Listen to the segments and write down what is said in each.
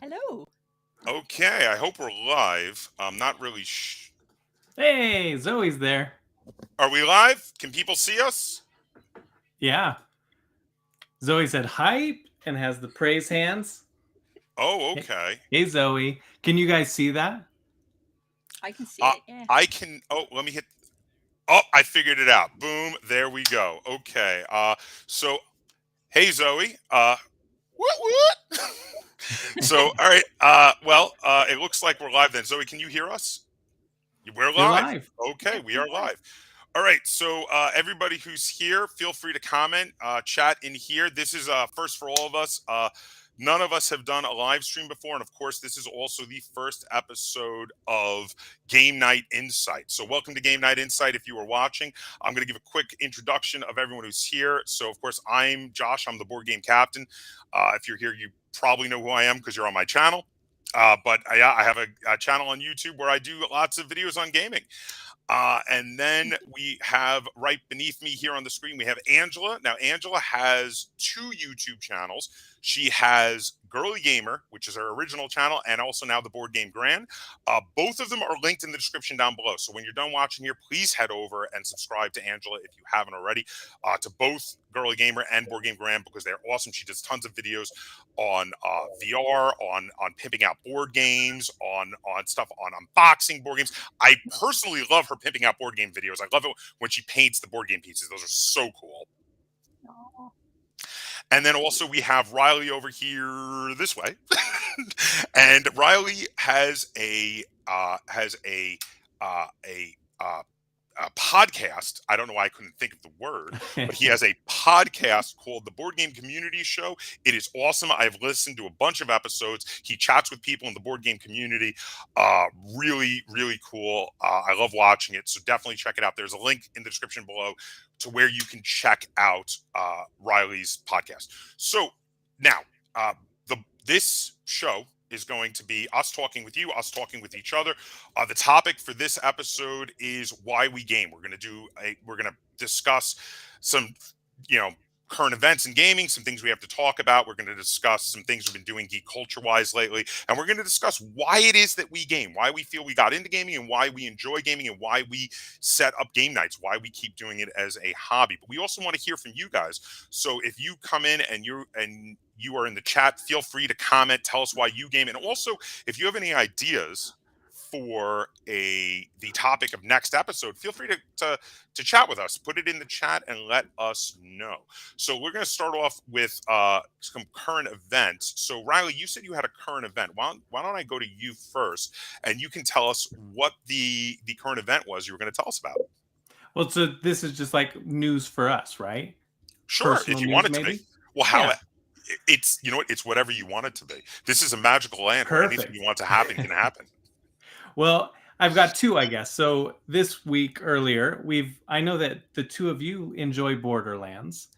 Hello. Okay, I hope we're live. I'm not really Hey, Zoe's there. Are we live? Can people see us? Yeah. Zoe said hype and has the praise hands. Oh, Hey, okay. hey Zoe. Can you guys see that? I can see Uh, it, yeah. I can. Oh, let me hit. Oh, I figured it out. Boom. There we go. Okay. So, hey, Zoe. What? So, all right. It looks like we're live then. Zoe, can you hear us? We're You're live. live. Okay, Yep, we you're are live. live. All right, so everybody who's here, feel free to comment, chat in here. This is first for all of us. None of us have done a live stream before, and of course, this is also the first episode of Game Night Insight. So, welcome to Game Night Insight. If you are watching, I'm going to give a quick introduction of everyone who's here. So, of course, I'm Josh. I'm the Board Game Captain. If you're here, you probably know who I am because you're on my channel. I have a channel on YouTube where I do lots of videos on gaming. And then we have right beneath me here on the screen, we have Angela. Now, Angela has two YouTube channels. She has Girly Gamer, which is her original channel, and also now the Board Game Gran. Both of them are linked in the description down below. So when you're done watching here, please head over and subscribe to Angela if you haven't already, to both Girly Gamer and Board Game Gran because they're awesome. She does tons of videos on VR, on pimping out board games, on stuff on unboxing board games. I personally love her pimping out board game videos. I love it when she paints the board game pieces. Those are so cool. Aw. And then also we have Riley over here this way, and Riley has a podcast. I don't know why I couldn't think of the word, but he has a podcast called the Board Game Community Show. It is awesome. I've listened to a bunch of episodes. He chats with people in the board game community. Really, really cool. I love watching it. So definitely check it out. There's a link in the description below to where you can check out Riley's podcast. So now, this show is going to be us talking with you, us talking with each other. The topic for this episode is why we game. We're going to discuss some, current events in gaming, some things we have to talk about. We're going to discuss some things we've been doing geek culture wise lately, and we're going to discuss why it is that we game, why we feel we got into gaming, and why we enjoy gaming, and why we set up game nights, why we keep doing it as a hobby. But we also want to hear from you guys. So if you come in and you are in the chat, feel free to comment, tell us why you game, and also if you have any ideas for the topic of next episode, feel free to chat with us. Put it in the chat and let us know. So we're going to start off with some current events. So Riley, you said you had a current event. Why don't I go to you first, and you can tell us what the current event was you were going to tell us about? Well, so this is just like news for us, right? Sure, Personal if you want news, it to be. maybe? Well, Yeah. it's it's whatever you want it to be. This is a magical land where anything Perfect. you want to happen can happen. Well, I've got two, I guess. So this week earlier, I know that the two of you enjoy Borderlands,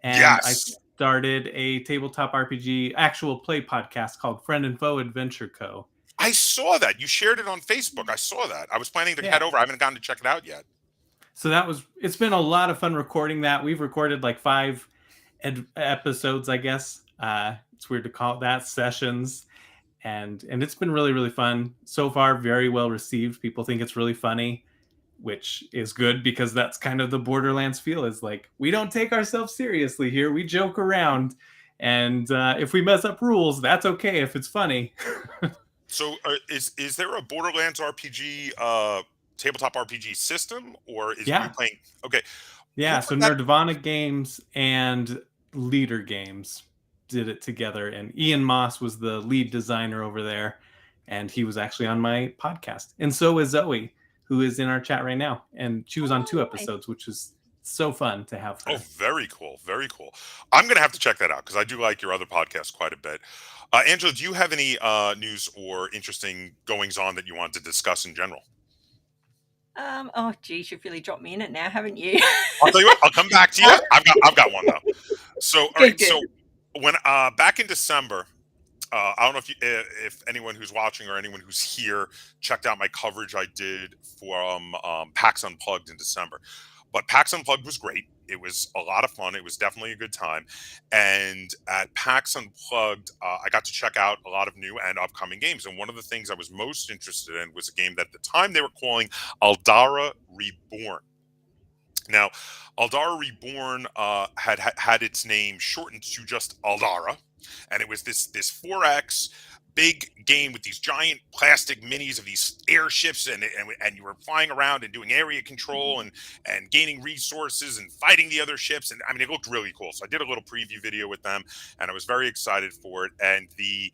and I Yes. started a tabletop RPG actual play podcast called Friend and Foe Adventure Co. I saw that. You shared it on Facebook. I saw that. I was planning to head Yeah. over. I haven't gotten to check it out yet. So it's been a lot of fun recording that. We've recorded like 5 episodes, I guess. It's weird to call it that, sessions. And it's been really, really fun. So far, very well received. People think it's really funny, which is good because that's kind of the Borderlands feel, is like, we don't take ourselves seriously here. We joke around. And if we mess up rules, that's okay if it's funny. So, is there a Borderlands RPG, tabletop RPG system, or are you Yeah. playing? Okay, Yeah. who So put that? Nerdvana Games and Leader Games did it together. And Ian Moss was the lead designer over there. And he was actually on my podcast. And so is Zoe, who is in our chat right now. And she was on 2 Oh, nice. episodes, which was so fun to have her. Oh, very cool, very cool. I'm gonna have to check that out because I do like your other podcast quite a bit. Angela, do you have any news or interesting goings on that you want to discuss in general? Oh geez, you've really dropped me in it now, haven't you? I'll tell you what. I'll come back to you. I've got one though. So, all right. Good. So, when back in December, I don't know if anyone who's watching or anyone who's here checked out my coverage I did for PAX Unplugged in December. But PAX Unplugged was great. It was a lot of fun. It was definitely a good time. And at PAX Unplugged, I got to check out a lot of new and upcoming games. And one of the things I was most interested in was a game that at the time they were calling Aldara Reborn. Now, Aldara Reborn had its name shortened to just Aldara, and it was this 4X big game with these giant plastic minis of these airships, and you were flying around and doing area control and gaining resources and fighting the other ships. And I mean, it looked really cool. So I did a little preview video with them, and I was very excited for it. And the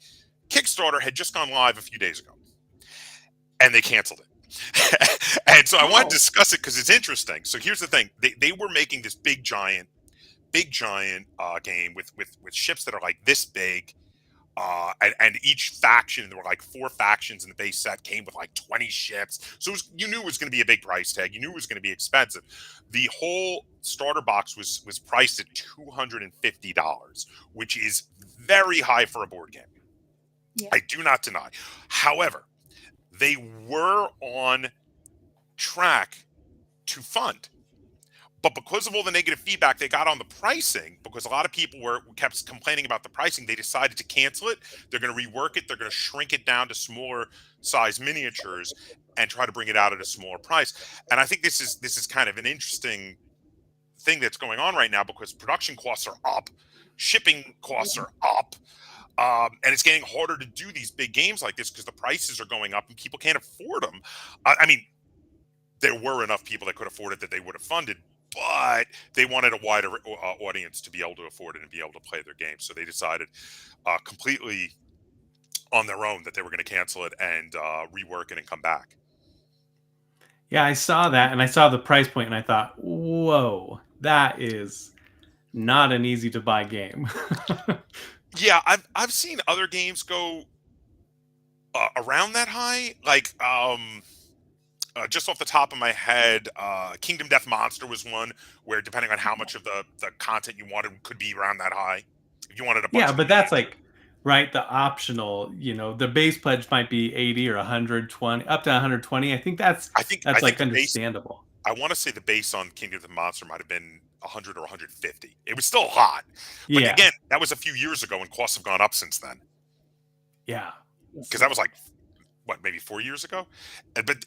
Kickstarter had just gone live a few days ago, and they canceled it. And so I want to discuss it because it's interesting. So here's the thing: they were making this big giant game with ships that are like this big, and each faction, there were like 4 factions in the base set, came with like 20 ships. So you knew it was going to be a big price tag. You knew it was going to be expensive. The whole starter box was priced at $250, which is very high for a board game. Yeah. I do not deny. However, they were on track to fund. But because of all the negative feedback they got on the pricing, because a lot of people kept complaining about the pricing, they decided to cancel it. They're going to rework it. They're going to shrink it down to smaller size miniatures and try to bring it out at a smaller price. And I think this is kind of an interesting thing that's going on right now, because production costs are up, shipping costs are up. And it's getting harder to do these big games like this because the prices are going up and people can't afford them. I mean, there were enough people that could afford it that they would have funded, but they wanted a wider audience to be able to afford it and be able to play their game. So they decided completely on their own that they were going to cancel it and rework it and come back. Yeah, I saw that, and I saw the price point, and I thought, whoa, that is not an easy to buy game. Yeah, I've seen other games go around that high. Like just off the top of my head, Kingdom Death Monster was one where, depending on how much of the content you wanted, could be around that high. If you wanted a bunch, but that's like the optional. The base pledge might be 80 or 120, up to 120. I think that's like understandable. I want to say the base on Kingdom Death Monster might have been 100 or 150. It was still a lot. But again, that was a few years ago, and costs have gone up since then. Yeah. Because that was like, what, maybe 4 years ago? But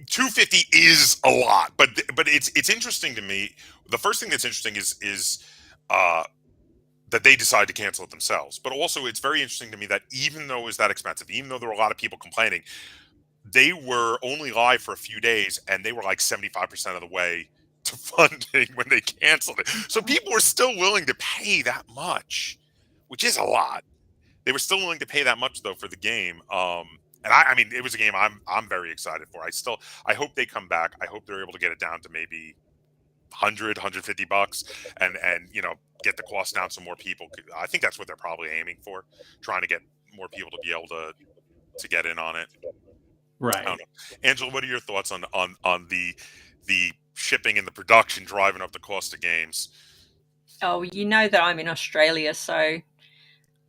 250 is a lot. But it's interesting to me. The first thing that's interesting is that they decide to cancel it themselves. But also, it's very interesting to me that even though it was that expensive, even though there were a lot of people complaining, they were only live for a few days, and they were like 75% of the way to funding when they canceled it. So people were still willing to pay that much, which is a lot. They were still willing to pay that much though for the game. And I mean, it was a game I'm very excited for. I hope they come back. I hope they're able to get it down to maybe $100-$150 and get the cost down so more people could. I think that's what they're probably aiming for, trying to get more people to be able to get in on it. Right. I don't know. Angela, what are your thoughts on the shipping and the production driving up the cost of games? Oh, you know that I'm in Australia, so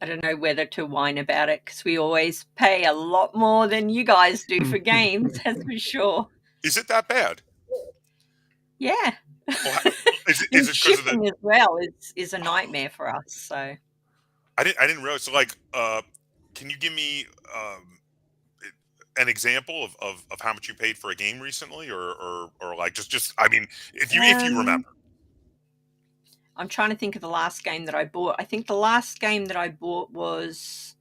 I don't know whether to whine about it, because we always pay a lot more than you guys do for games, that's for sure. Is it that bad? Yeah. Well, is it because shipping as well is a nightmare for us. So I didn't realize. So like, can you give me an example of how much you paid for a game recently, or like just I mean, if you remember. I'm trying to think of the last game that I bought. I think the last game that I bought was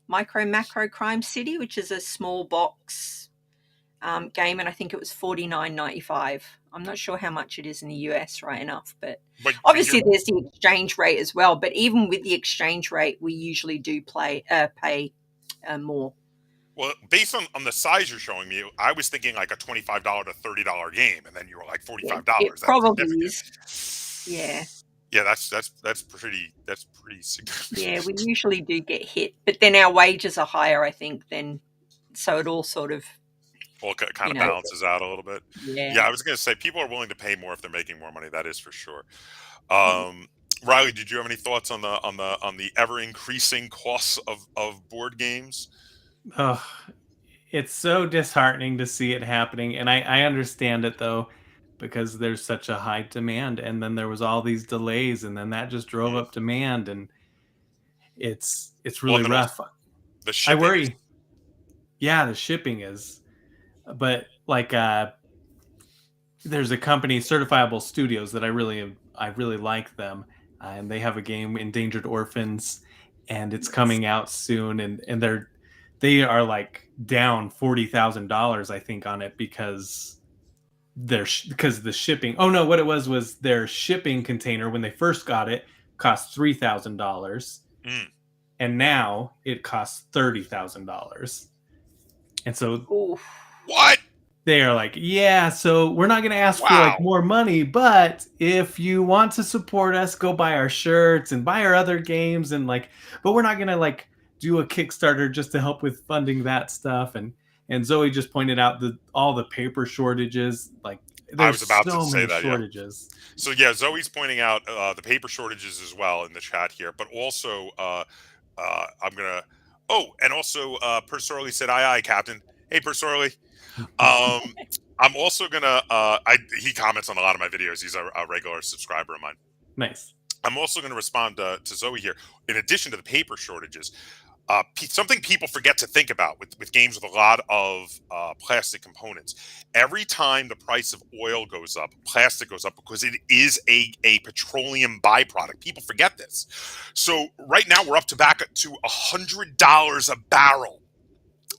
Micro Macro Crime City, which is a small box game, and I think it was $49.95. I'm not sure how much it is in the US right enough, but obviously there's the exchange rate as well. But even with the exchange rate, we usually do pay more. Well, based on the size you're showing me, I was thinking like a $25 to $30 game, and then you were like $45. It probably is. Yeah. Yeah, that's pretty significant. Yeah, we usually do get hit, but then our wages are higher, I think, so it all sort of kind of balances out a little bit. Yeah. I was going to say people are willing to pay more if they're making more money. That is for sure. Riley, did you have any thoughts on the ever increasing costs of board games? Oh, it's so disheartening to see it happening, and I understand it though. because there's such a high demand, and then there was all these delays, and then that just drove up demand, and it's really rough. The I shipping worry. Yeah, the shipping is, but like there's a company, Certifiable Studios, that I really like them, and they have a game, Endangered Orphans, and it's coming out soon, and they are like down $40,000, I think, on it because because the shipping. Oh no, what it was their shipping container when they first got it cost $3,000, and now it costs $30,000, and so Oof. what? They are like, yeah, so we're not going to ask for like more money, but if you want to support us, go buy our shirts and buy our other games, and like, but we're not going to like do a Kickstarter just to help with funding that stuff. And Zoe just pointed out all the paper shortages. Like, there's so many shortages. Yeah. So yeah, Zoe's pointing out the paper shortages as well in the chat here, but also I'm gonna. Oh, and also Persorley said, "Aye, Captain." Hey, Persorley. I'm also gonna he comments on a lot of my videos. He's a regular subscriber of mine. Nice. I'm also going to respond to Zoe here. In addition to the paper shortages, something people forget to think about with games with a lot of plastic components. Every time the price of oil goes up, plastic goes up because it is a petroleum byproduct. People forget this. So right now we're up to back to $100 a barrel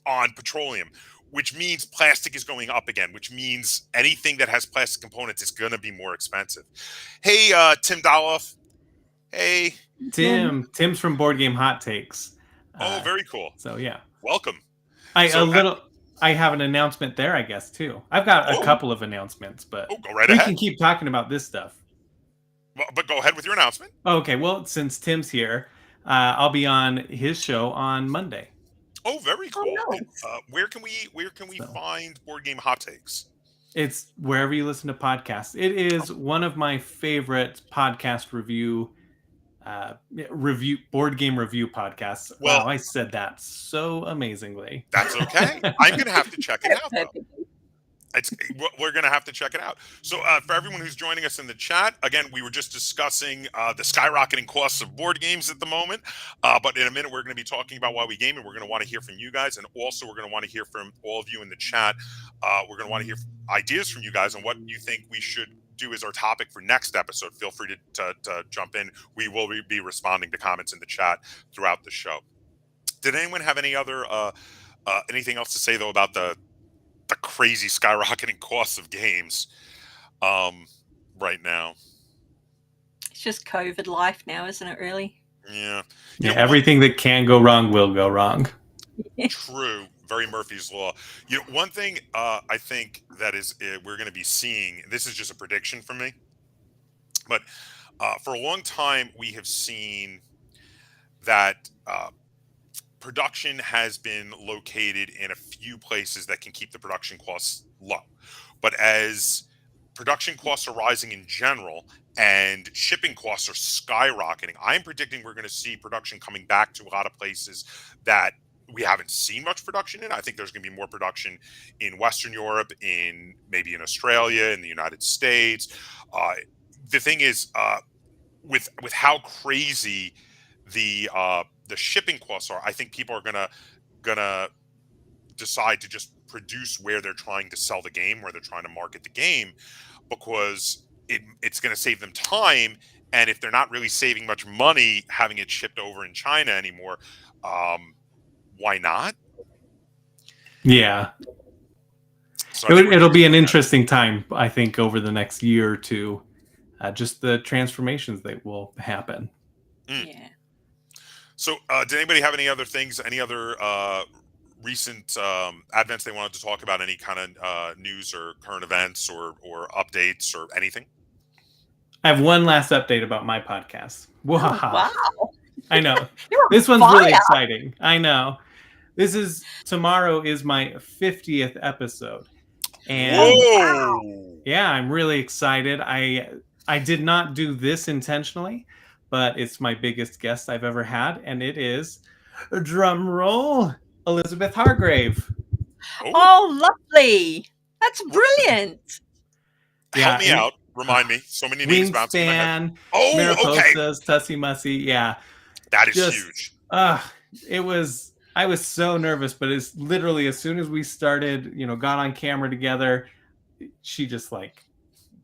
on petroleum, which means plastic is going up again, which means anything that has plastic components is going to be more expensive. Hey, Tim Doloff. Hey. Tim's from Board Game Hot Takes. Oh, very cool. So, yeah. Welcome. I have an announcement there, I guess, too. I've got a couple of announcements, but go right we ahead. can keep talking about this stuff. Well, but go ahead with your announcement. Okay, well, since Tim's here, I'll be on his show on Monday. Oh, very cool. Oh, nice. Where can we find Board Game Hot Takes? It's wherever you listen to podcasts. It is one of my favorite podcast review board game review podcasts. Well, wow, I said that so amazingly. That's okay. I'm gonna have to check it out though. We're going to have to check it out. So for everyone who's joining us in the chat, again, we were just discussing the skyrocketing costs of board games at the moment. But in a minute, we're going to be talking about why we game, and we're going to want to hear from you guys. And also, we're going to want to hear from all of you in the chat. We're going to want to hear ideas from you guys on what you think we should do as our topic for next episode. Feel free to jump in. We will be responding to comments in the chat throughout the show. Did anyone have any other anything else to say, though, about the crazy skyrocketing costs of games right now? It's just COVID life now, isn't it, really? Yeah. Everything that can go wrong will go wrong. True. Very Murphy's Law. One thing I think that is we're going to be seeing, this is just a prediction from me, but for a long time we have seen that production has been located in a few places that can keep the production costs low. But as production costs are rising in general and shipping costs are skyrocketing, I'm predicting we're going to see production coming back to a lot of places that we haven't seen much production in. I think there's going to be more production in Western Europe, maybe in Australia, in the United States. The thing is, with how crazy the shipping costs are, I think people are gonna decide to just produce where they're trying to sell the game, where they're trying to market the game, because it's going to save them time. And if they're not really saving much money having it shipped over in China anymore, why not? Yeah. So it'll be an interesting time, I think, over the next year or two. Just the transformations that will happen. Yeah. So did anybody have any other things, any other recent advents they wanted to talk about, any kind of news or current events or updates or anything? I have one last update about my podcast. Wow. I know. This one's really exciting. I know. Tomorrow is my 50th episode. And yeah, I'm really excited. I did not do this intentionally, but it's my biggest guest I've ever had, and it is, drum roll, Elizabeth Hargrave. Oh, lovely. That's brilliant. Help me out. Remind me. So many names bouncing in my head. Wingspan, Oh, okay. Mariposas, Tussie Mussy. Yeah. That is huge. I was so nervous, but it's literally as soon as we started, got on camera together, she just like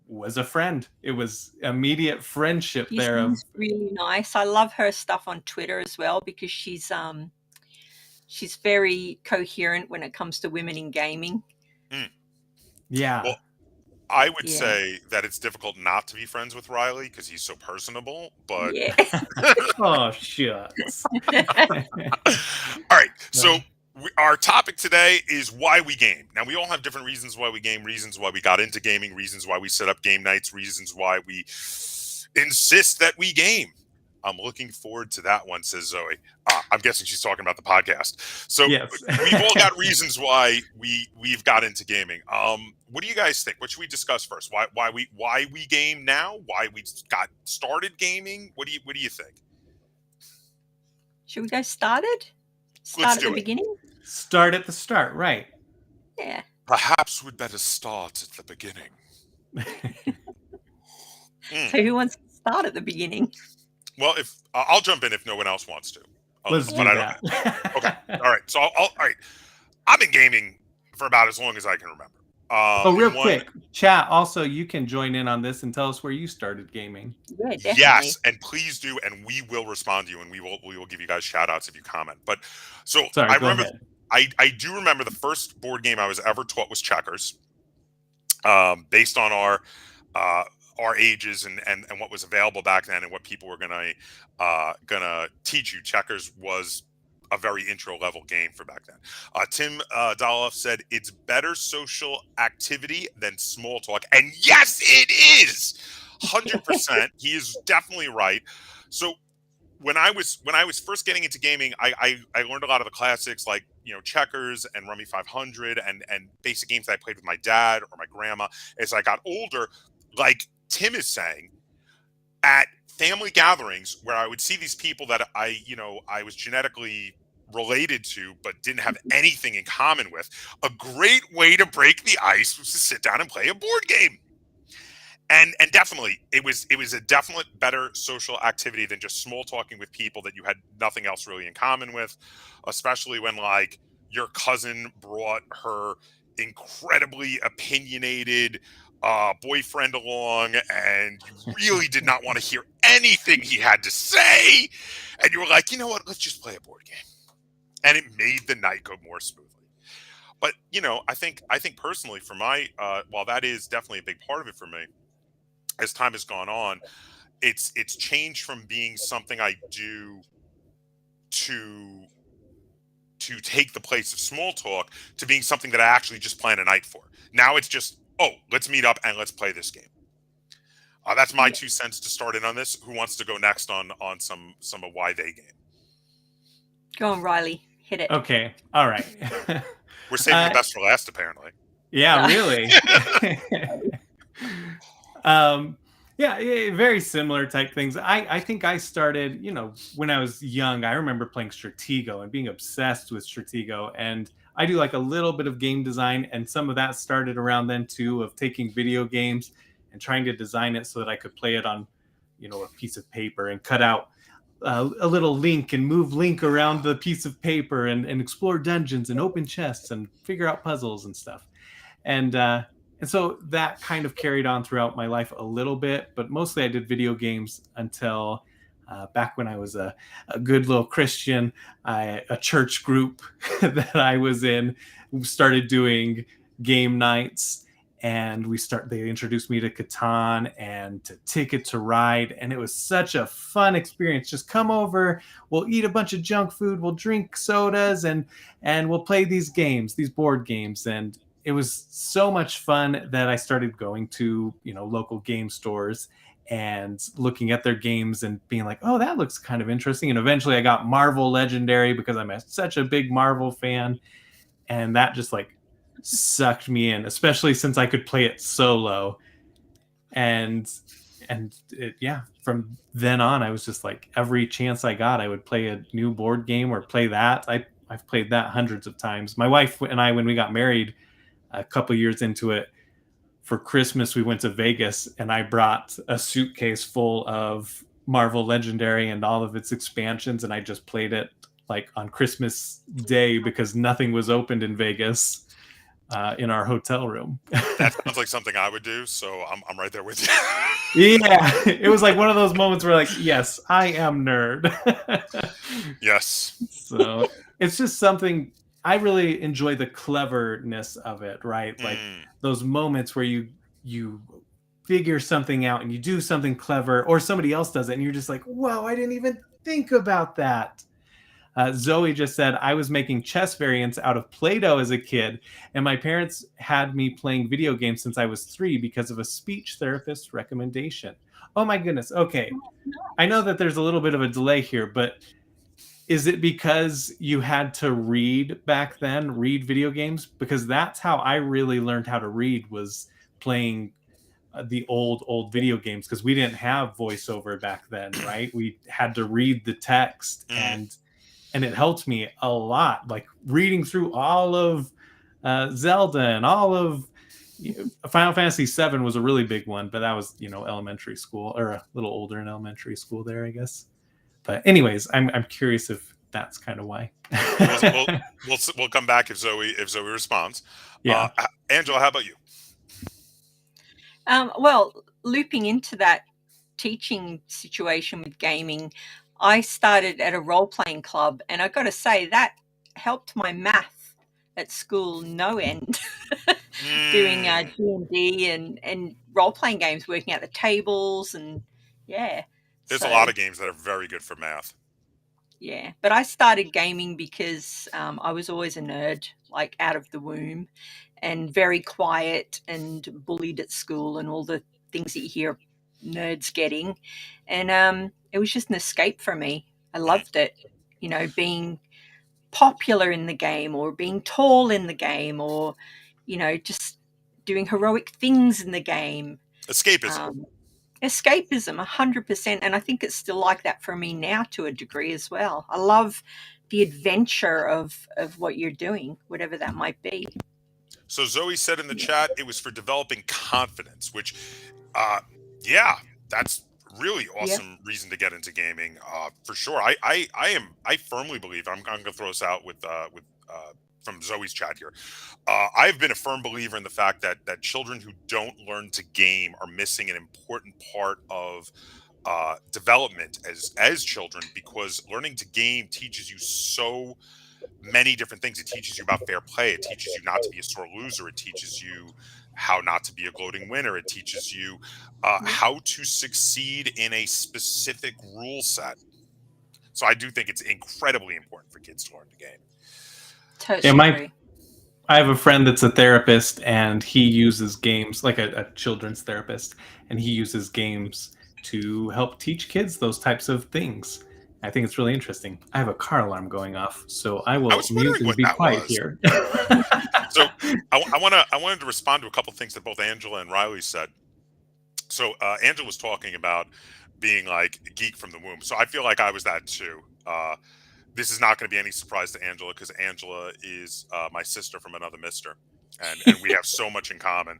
was a friend. It was immediate friendship there. She's really nice. I love her stuff on Twitter as well because she's very coherent when it comes to women in gaming. Yeah. Well, I would say that it's difficult not to be friends with Riley because he's so personable, but... Yeah. Oh, shucks. All right, so our topic today is why we game. Now, we all have different reasons why we game, reasons why we got into gaming, reasons why we set up game nights, reasons why we insist that we game. I'm looking forward to that one, says Zoe. I'm guessing she's talking about the podcast. So yes. We've all got reasons why we've got into gaming. What do you guys think? What should we discuss first? Why we game now? Why we got started gaming? What do you think? Should we go started? Let's Start at the beginning? Start at the start, right. Yeah. Perhaps we'd better start at the beginning. So who wants to start at the beginning? Well, if I'll jump in if no one else wants to. Let's do that. Okay. All right. So all right. I've been gaming for about as long as I can remember. Real quick, chat. Also, you can join in on this and tell us where you started gaming. Yeah, definitely. Yes, and please do, and we will respond to you, and we will give you guys shout outs if you comment. But so sorry, I remember, I do remember the first board game I was ever taught was checkers, based on our ages and what was available back then and what people were gonna teach you. Checkers was a very intro level game for back then. Tim Doloff said it's better social activity than small talk, and yes, it is 100%. He is definitely right. So when I was first getting into gaming, I learned a lot of the classics like checkers and Rummy 500 and basic games that I played with my dad or my grandma. As I got older, like Tim is saying, at family gatherings where I would see these people that I was genetically related to but didn't have anything in common with, a great way to break the ice was to sit down and play a board game. And definitely it was a definite better social activity than just small talking with people that you had nothing else really in common with, especially when like your cousin brought her incredibly opinionated boyfriend along and you really did not want to hear anything he had to say, and you were like, you know what, let's just play a board game, and it made the night go more smoothly. But I think personally for my while that is definitely a big part of it for me, as time has gone on, it's changed from being something I do to take the place of small talk to being something that I actually just plan a night for. Now it's just, oh, let's meet up and let's play this game. That's my 2 cents to start in on this. Who wants to go next on some of why they game? Go on, Riley. Hit it. Okay. All right. We're saving the best for last, apparently. Yeah, really. Very similar type things. I think I started, when I was young. I remember playing Stratego and being obsessed with Stratego, and I do like a little bit of game design, and some of that started around then too, of taking video games and trying to design it so that I could play it on, a piece of paper and cut out a little Link and move Link around the piece of paper and explore dungeons and open chests and figure out puzzles and stuff. And so that kind of carried on throughout my life a little bit, but mostly I did video games until back when I was a good little Christian. A church group that I was in started doing game nights, and they introduced me to Catan and to Ticket to Ride, and it was such a fun experience. Just come over, we'll eat a bunch of junk food, we'll drink sodas, and we'll play these games, these board games. And it was so much fun that I started going to local game stores and looking at their games and being like, oh, that looks kind of interesting. And eventually I got Marvel Legendary because I'm such a big Marvel fan, and that just like sucked me in, especially since I could play it solo. And from then on, I was just like, every chance I got, I would play a new board game or play that. I've played that hundreds of times. My wife and I, when we got married a couple years into it, for Christmas we went to Vegas, and I brought a suitcase full of Marvel Legendary and all of its expansions, and I just played it like on Christmas Day because nothing was opened in Vegas in our hotel room. That sounds like something I would do, so I'm right there with you. Yeah, it was like one of those moments where like, yes, I am nerd. Yes. So it's just something I really enjoy, the cleverness of it, right? Like those moments where you figure something out and you do something clever, or somebody else does it and you're just like, whoa, I didn't even think about that. Zoe just said, I was making chess variants out of Play-Doh as a kid, and my parents had me playing video games since I was 3 because of a speech therapist's recommendation. Oh my goodness. Okay. I know that there's a little bit of a delay here, but is it because you had to read back then, read video games? Because that's how I really learned how to read, was playing the old video games, because we didn't have voiceover back then, right? We had to read the text, and it helped me a lot, like reading through all of Zelda and all of Final Fantasy VII was a really big one, but that was, elementary school, or a little older in elementary school there, I guess. But anyways, I'm curious if that's kind of why. we'll come back if Zoe responds. Yeah. Angela, how about you? Well, looping into that teaching situation with gaming, I started at a role-playing club, and I got to say that helped my math at school no end. Doing D&D and role-playing games, working out the tables, and yeah. There's a lot of games that are very good for math. Yeah, but I started gaming because I was always a nerd, like out of the womb, and very quiet and bullied at school and all the things that you hear nerds getting. And it was just an escape for me. I loved it, being popular in the game, or being tall in the game, or, just doing heroic things in the game. Escapism. Escapism, 100%. And I think it's still like that for me now to a degree as well. I love the adventure of what you're doing, whatever that might be. So Zoe said in the chat it was for developing confidence, which, yeah, that's really awesome reason to get into gaming, for sure. I firmly believe, I'm going to throw this out with from Zoe's chat here. I've been a firm believer in the fact that children who don't learn to game are missing an important part of development as children, because learning to game teaches you so many different things. It teaches you about fair play. It teaches you not to be a sore loser. It teaches you how not to be a gloating winner. It teaches you how to succeed in a specific rule set. So I do think it's incredibly important for kids to learn the game. Totally agree. I have a friend that's a therapist, and he uses games, like a children's therapist, and he uses games to help teach kids those types of things. I think it's really interesting. I have a car alarm going off, so I will mute and be quiet here. So I wanted to respond to a couple things that both Angela and Riley said. So Angela was talking about being like a geek from the womb. So I feel like I was that too. This is not going to be any surprise to Angela, because Angela is my sister from another mister, and we have so much in common.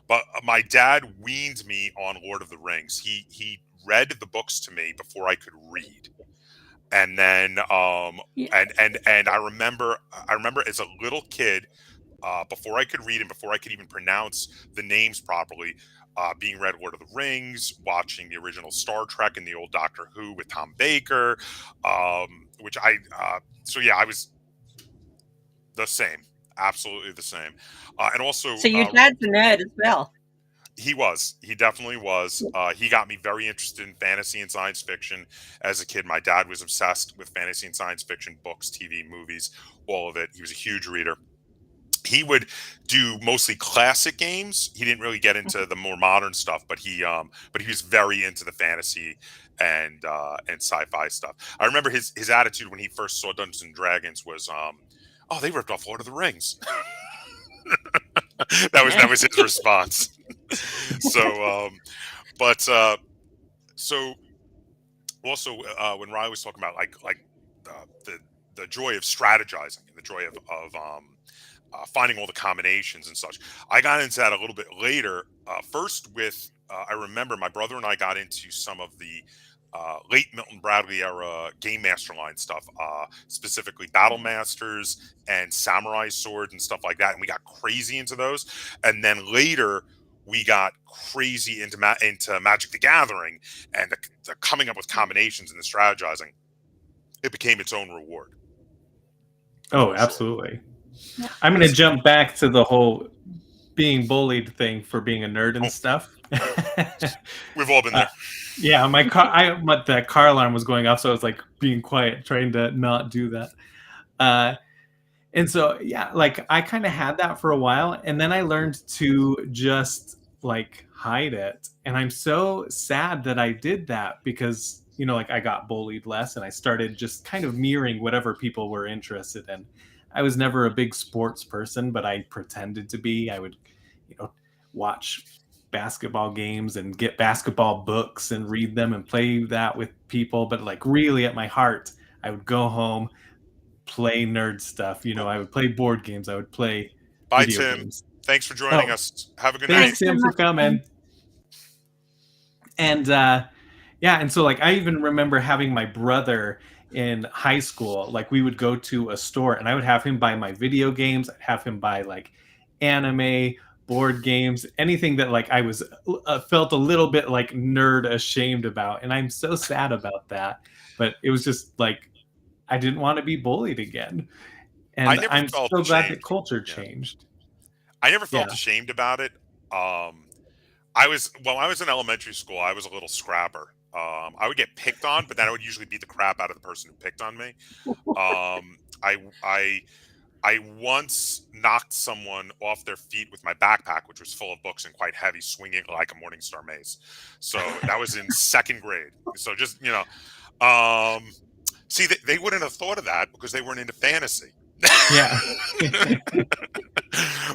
But my dad weaned me on Lord of the Rings. He read the books to me before I could read. And then, and I remember as a little kid, before I could read and before I could even pronounce the names properly, being read Lord of the Rings, watching the original Star Trek and the old Doctor Who with Tom Baker, which I was the same, absolutely the same. And also, so your dad's a nerd as well. He definitely was. He got me very interested in fantasy and science fiction as a kid. My dad was obsessed with fantasy and science fiction books, TV, movies, all of it. He was a huge reader. He would do mostly classic games. He didn't really get into the more modern stuff, but he was very into the fantasy and sci-fi stuff. I remember his attitude when he first saw Dungeons and Dragons was, "Oh, they ripped off Lord of the Rings." that was his response. So, so also when Riley was talking about like the joy of strategizing and the joy of finding all the combinations and such. I got into that a little bit later. First with, I remember my brother and I got into some of the late Milton Bradley era Game Master line stuff, specifically Battle Masters and Samurai Swords and stuff like that. And we got crazy into those. And then later, we got crazy into Magic the Gathering and the coming up with combinations and the strategizing. It became its own reward. Oh, absolutely. Sure. I'm going to jump back to the whole being bullied thing for being a nerd and stuff. We've all been there. Yeah, the car alarm was going off, so I was like being quiet, trying to not do that. And so, yeah, like I kind of had that for a while, and then I learned to just like hide it. And I'm so sad that I did that because, you know, like I got bullied less and I started just kind of mirroring whatever people were interested in. I was never a big sports person, but I pretended to be. I would, you know, watch basketball games and get basketball books and read them and play that with people. But like really at my heart, I would go home, play nerd stuff. You know, I would play board games. I would play video games. Thanks for joining us. Have a good night. Thanks, Tim, for coming. And yeah, and so like I even remember having my brother in high school. Like we would go to a store and I would have him buy my video games. I'd have him buy like anime, board games, anything that like I was felt a little bit like nerd ashamed about. And I'm so sad about that. But it was just like I didn't want to be bullied again. And I'm so glad that culture changed. I never felt ashamed about it. I was in elementary school, I was a little scrapper. I would get picked on, but then I would usually beat the crap out of the person who picked on me. I once knocked someone off their feet with my backpack, which was full of books and quite heavy, swinging like a Morningstar mace. So that was in second grade. So just, you know, see, they wouldn't have thought of that because they weren't into fantasy. Yeah.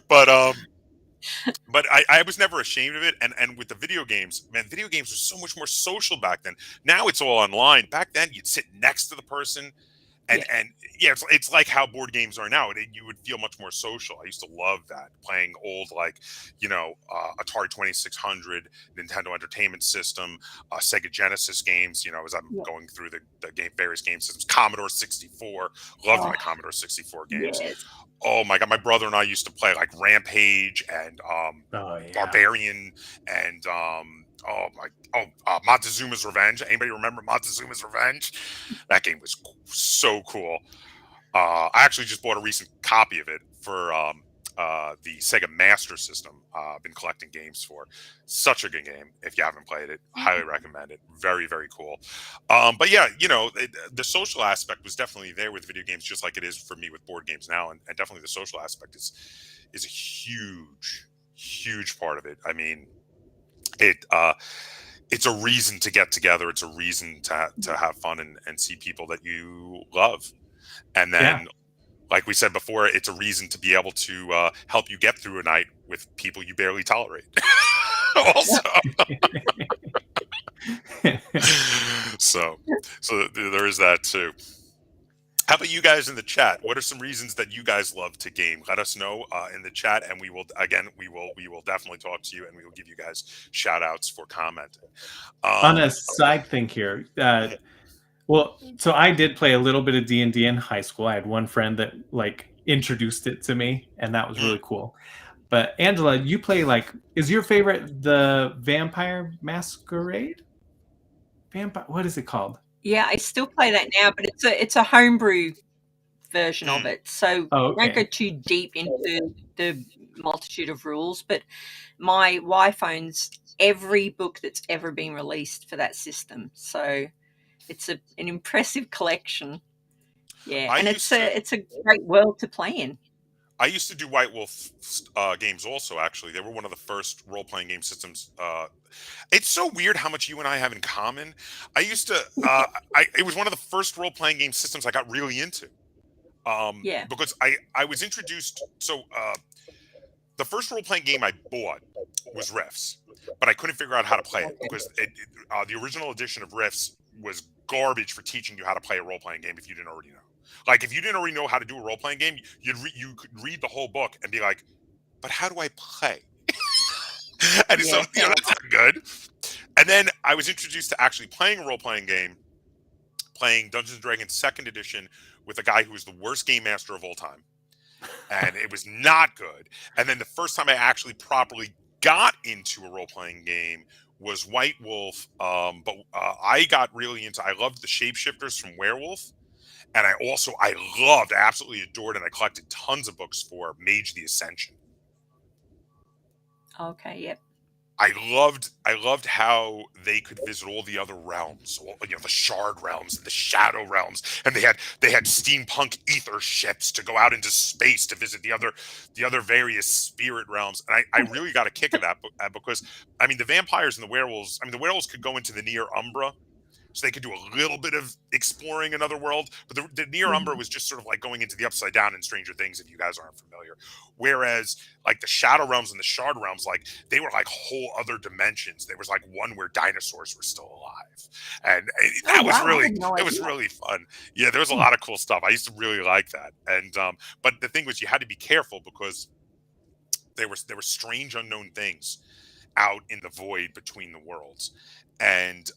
But I was never ashamed of it. And with the video games, man, video games were so much more social back then. Now it's all online. Back then, you'd sit next to the person. And it's like how board games are now. You would feel much more social. I used to love that, playing old, like, you know, Atari 2600, Nintendo Entertainment System, Sega Genesis games, you know, as I'm going through the various game systems. Commodore 64, loved my Commodore 64 games. Yes. Oh my God, my brother and I used to play like Rampage and Barbarian and Montezuma's Revenge. Anybody remember Montezuma's Revenge? That game was so cool. I actually just bought a recent copy of it for the Sega Master System. I've been collecting games for. Such a good game. If you haven't played it, highly recommend it. Very, very cool. But yeah, you know, the social aspect was definitely there with video games, just like it is for me with board games now. And definitely the social aspect is a huge part of it. I mean, it's a reason to get together. It's a reason to have fun and see people that you love. And then, like we said before, it's a reason to be able to help you get through a night with people you barely tolerate. Also. so there is that too. How about you guys in the chat? What are some reasons that you guys love to game? Let us know in the chat, and we will definitely talk to you, and we will give you guys shout outs for commenting. On a side thing here, well, so I did play a little bit of D&D in high school. I had one friend that like introduced it to me, and that was really cool. But Angela, you play like, is your favorite the Vampire Masquerade? What is it called? Yeah, I still play that now, but it's a homebrew version of it. So I won't go too deep into the multitude of rules, but my wife owns every book that's ever been released for that system. So it's an impressive collection. Yeah, and it's a great world to play in. I used to do White Wolf games also, actually. They were one of the first role-playing game systems. It's so weird how much you and I have in common. I used to, it was one of the first role-playing game systems I got really into. Because I was introduced, so the first role-playing game I bought was Riffs, but I couldn't figure out how to play it because the original edition of Riffs was garbage for teaching you how to play a role-playing game if you didn't already know. Like, if you didn't already know how to do a role-playing game, you could read the whole book and be like, but how do I play? And so, that's not good. And then I was introduced to actually playing a role-playing game, playing Dungeons & Dragons 2nd edition with a guy who was the worst game master of all time. And it was not good. And then the first time I actually properly got into a role-playing game was White Wolf. But I got really into, I loved the shapeshifters from Werewolf. And I absolutely adored, and I collected tons of books for Mage the Ascension. Okay, yep. I loved how they could visit all the other realms, the Shard realms and the Shadow realms, and they had steampunk ether ships to go out into space to visit the other various spirit realms. And I really got a kick of that because the vampires and the werewolves could go into the Near Umbra, so they could do a little bit of exploring another world. But the Near Umbra was just sort of like going into the Upside Down in Stranger Things, if you guys aren't familiar. Whereas like the Shadow realms and the Shard realms, like they were like whole other dimensions. There was like one where dinosaurs were still alive, and that was really fun. Yeah, there was a lot of cool stuff. I used to really like that. And but the thing was, you had to be careful because there were strange unknown things out in the void between the worlds, and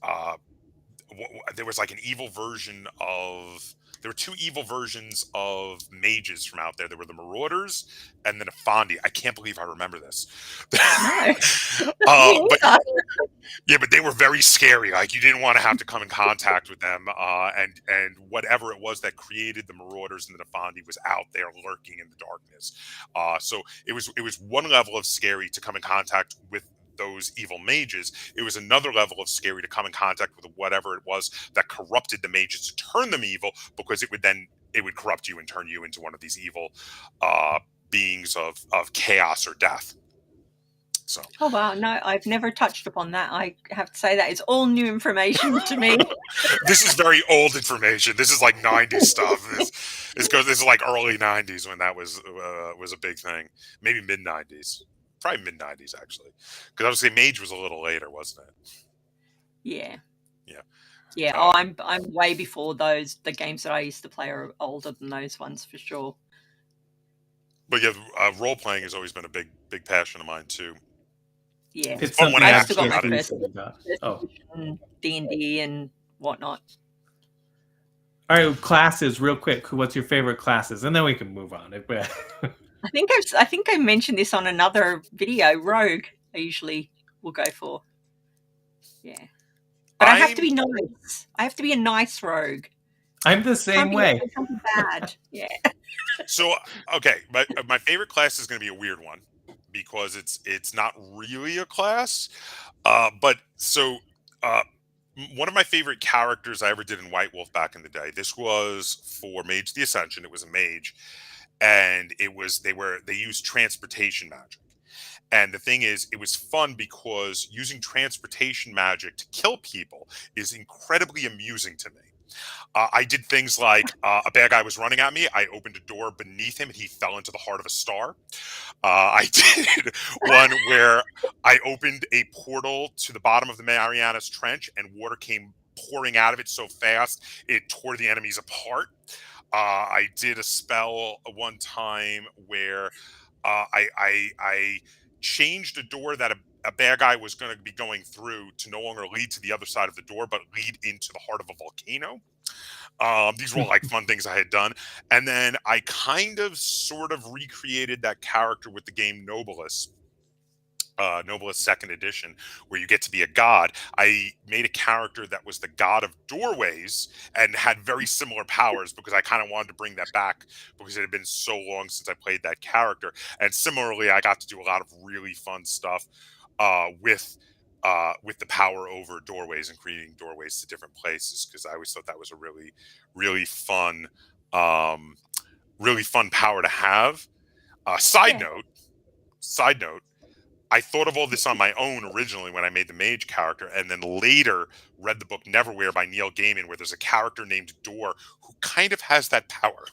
there was like an evil version of. There were two evil versions of mages from out there. There were the Marauders and then a Fondi. I can't believe I remember this. But they were very scary. Like, you didn't want to have to come in contact with them. And whatever it was that created the Marauders and the Fondi was out there lurking in the darkness. So it was one level of scary to come in contact with those evil mages. It was another level of scary to come in contact with whatever it was that corrupted the mages to turn them evil, because it would corrupt you and turn you into one of these evil beings of chaos or death. So. Oh wow, no, I've never touched upon that. I have to say that is all new information to me. This is very old information. This is like 90s stuff. This is like early 90s when that was a big thing. Maybe mid 90s. Probably mid 90s actually, because obviously Mage was a little later, wasn't it? Yeah. Yeah. I'm way before those. The games that I used to play are older than those ones for sure. But yeah, role playing has always been a big passion of mine too. Yeah, it's fun when I I still got my first Oh. D&D and whatnot. All right, classes, real quick. What's your favorite classes? And then we can move on. I think I mentioned this on another video. Rogue, I usually will go for. Yeah, but I have to be nice. I have to be a nice rogue. I'm the same way. Bad. Yeah. So okay, my favorite class is going to be a weird one because it's not really a class, but so one of my favorite characters I ever did in White Wolf back in the day. This was for Mage the Ascension. It was a mage. And they used transportation magic. And the thing is, it was fun because using transportation magic to kill people is incredibly amusing to me. I did things like a bad guy was running at me. I opened a door beneath him and he fell into the heart of a star. I did one where I opened a portal to the bottom of the Marianas Trench and water came pouring out of it so fast it tore the enemies apart. I did a spell one time where I changed a door that a bad guy was going to be going through to no longer lead to the other side of the door, but lead into the heart of a volcano. These were all like fun things I had done. And then I kind of sort of recreated that character with the game Nobilis. Nobilis 2nd edition, where you get to be a god. I made a character that was the god of doorways and had very similar powers because I kind of wanted to bring that back because it had been so long since I played that character. And similarly, I got to do a lot of really fun stuff with the power over doorways and creating doorways to different places, because I always thought that was a really, really fun power to have. Side note, I thought of all this on my own originally when I made the mage character, and then later read the book Neverwhere by Neil Gaiman, where there's a character named Door who kind of has that power,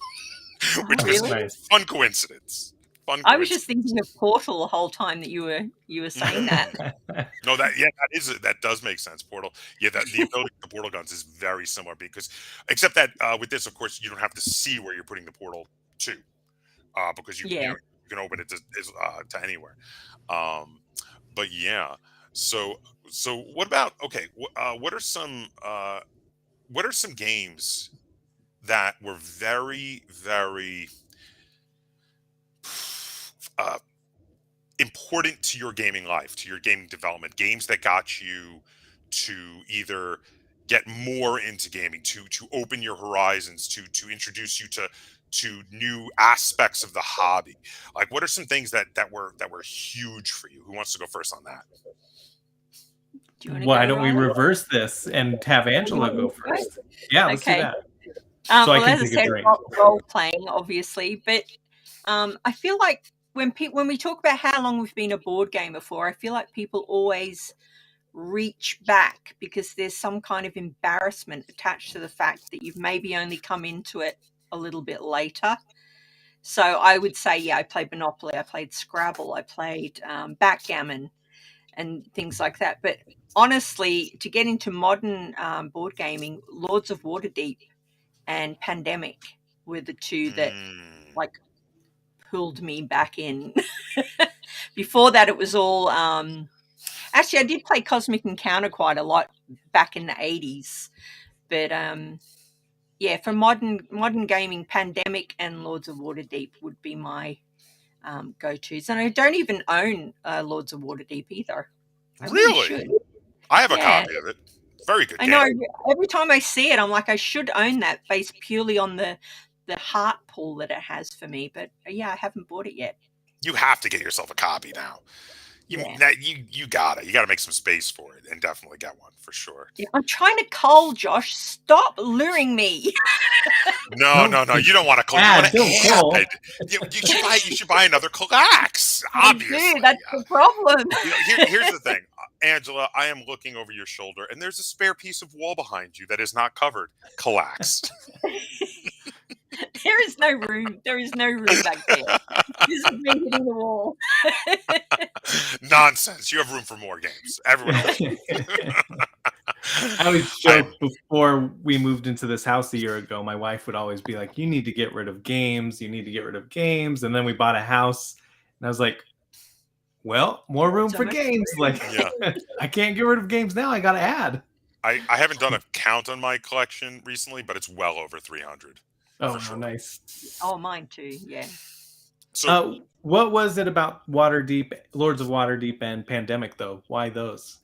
which was a fun coincidence. Fun I was cards. just thinking of Portal the whole time that you were saying that. No, that does make sense. Portal, yeah, that the ability to portal guns is very similar because, except that with this, of course, you don't have to see where you're putting the portal to, because you Yeah. you can open it to anywhere. But yeah, so what about what are some games that were very very uh, important to your gaming life, to your gaming development, games that got you to either get more into gaming, to open your horizons, to introduce you to new aspects of the hobby? Like, what are some things that were huge for you? Who wants to go first on that? Do you want to Why go, don't we Riley? reverse this and have Angela go first? Yeah, let's do Okay. that. So I Well, can as I take a said, drink. role playing, obviously, but I feel like when we talk about how long we've been a board gamer for, I feel like people always reach back because there's some kind of embarrassment attached to the fact that you've maybe only come into it a little bit later. So I would say, yeah, I played Monopoly, I played Scrabble, I played backgammon and things like that. But honestly, to get into modern board gaming, Lords of Waterdeep and Pandemic were the two that like pulled me back in. Before that, it was all actually I did play Cosmic Encounter quite a lot back in the 80s, but yeah, for modern gaming, Pandemic and Lords of Waterdeep would be my go-tos. And I don't even own Lords of Waterdeep either. I really should. I have a Yeah. copy of it. Very good I game. know. Every time I see it, I'm like, I should own that based purely on the heart pull that it has for me. But yeah, I haven't bought it yet. You have to get yourself a copy now. You gotta make some space for it and definitely get one for sure. Yeah, I'm trying to cull, Josh. Stop luring me. No, you don't want to cull. Yeah, You want don't to add. You should buy another Kallax. Obviously, Dude, that's the problem. Here's the thing, Angela. I am looking over your shoulder, and there's a spare piece of wall behind you that is not covered. Kallax. There is no room. There is no room back there. This is me hitting the wall. Nonsense. You have room for more games. Everyone else. I always joke before we moved into this house a year ago, my wife would always be like, you need to get rid of games. You need to get rid of games. And then we bought a house and I was like, well, more room for games. Like, I can't get rid of games now. I got to add. I haven't done a count on my collection recently, but it's well over 300. Oh, sure. Nice. Oh, mine too. Yeah. So, what was it about Waterdeep, Lords of Waterdeep, and Pandemic though? Why those?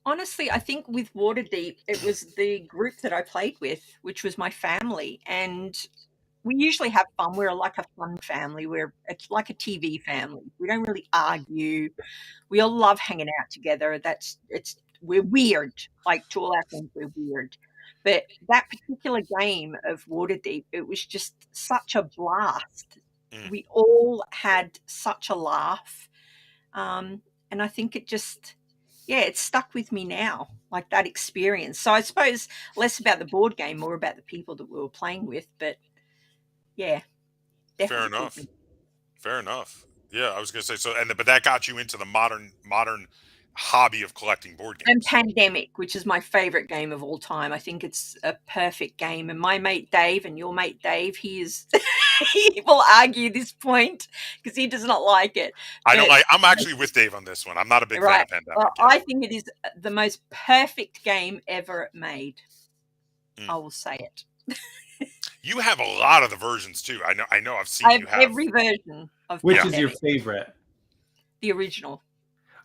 Honestly, I think with Waterdeep, it was the group that I played with, which was my family, and we usually have fun. We're like a fun family. It's like a TV family. We don't really argue. We all love hanging out together. We're weird. Like, to all our friends, we're weird. But that particular game of Waterdeep, it was just such a blast. We all had such a laugh. And I think it just, it stuck with me now, like that experience. So I suppose less about the board game, more about the people that we were playing with. But yeah, definitely. Fair enough. Yeah, I was going to say, but that got you into the modern hobby of collecting board games. And Pandemic, which is my favorite game of all time. I think it's a perfect game. And my mate Dave and your mate Dave, he will argue this point because he does not like it. I'm actually with Dave on this one. I'm not a big fan of Pandemic. Well, I think it is the most perfect game ever made. I will say it. You have a lot of the versions too. I know. I've seen. I have every version of. Which is your favorite? The original.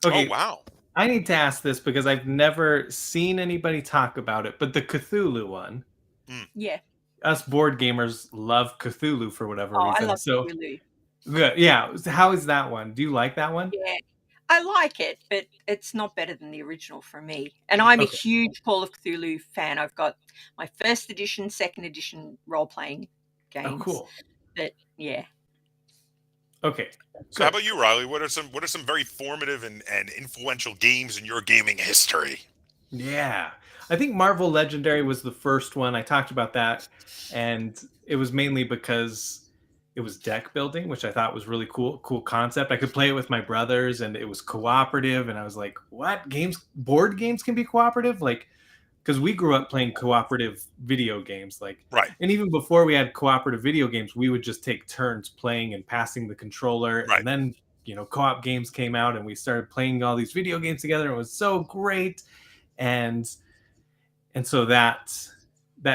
Okay. Oh wow. I need to ask this because I've never seen anybody talk about it, but the Cthulhu one. Yeah. Us board gamers love Cthulhu for whatever reason. I love Cthulhu. Good. Yeah. How is that one? Do you like that one? Yeah. I like it, but it's not better than the original for me. And I'm a huge Call of Cthulhu fan. I've got my first edition, second edition role-playing games. Oh, cool. But yeah. Okay. So how about you, Riley? What are some very formative and influential games in your gaming history? Yeah. I think Marvel Legendary was the first one. I talked about that, and it was mainly because it was deck building, which I thought was really cool concept. I could play it with my brothers, and it was cooperative. And I was like, what, board games can be cooperative? Like, because we grew up playing cooperative video games, like, Right. and even before we had cooperative video games, we would just take turns playing and passing the controller. Right. And then, co-op games came out, and we started playing all these video games together. It was so great. And so that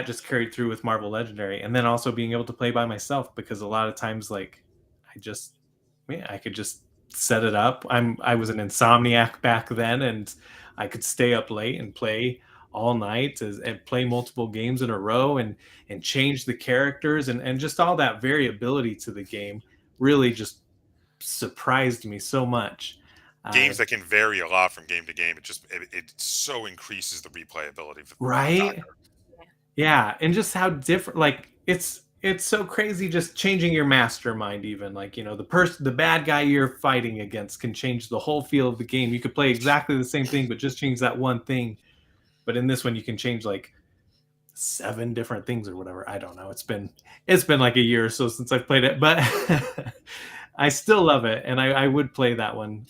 just carried through with Marvel Legendary, and then also being able to play by myself, because a lot of times, like, I could just set it up. I was an insomniac back then, and I could stay up late and play all night and play multiple games in a row and change the characters, and just all that variability to the game really just surprised me so much. Games that can vary a lot from game to game. It so increases the replayability. Right? Yeah, and just how different, like, it's so crazy, just changing your mastermind. Even, like, the bad guy you're fighting against can change the whole feel of the game. You could play exactly the same thing, but just change that one thing. But in this one, you can change like 7 different things or whatever. I don't know. It's been like a year or so since I've played it, but I still love it, and I would play that one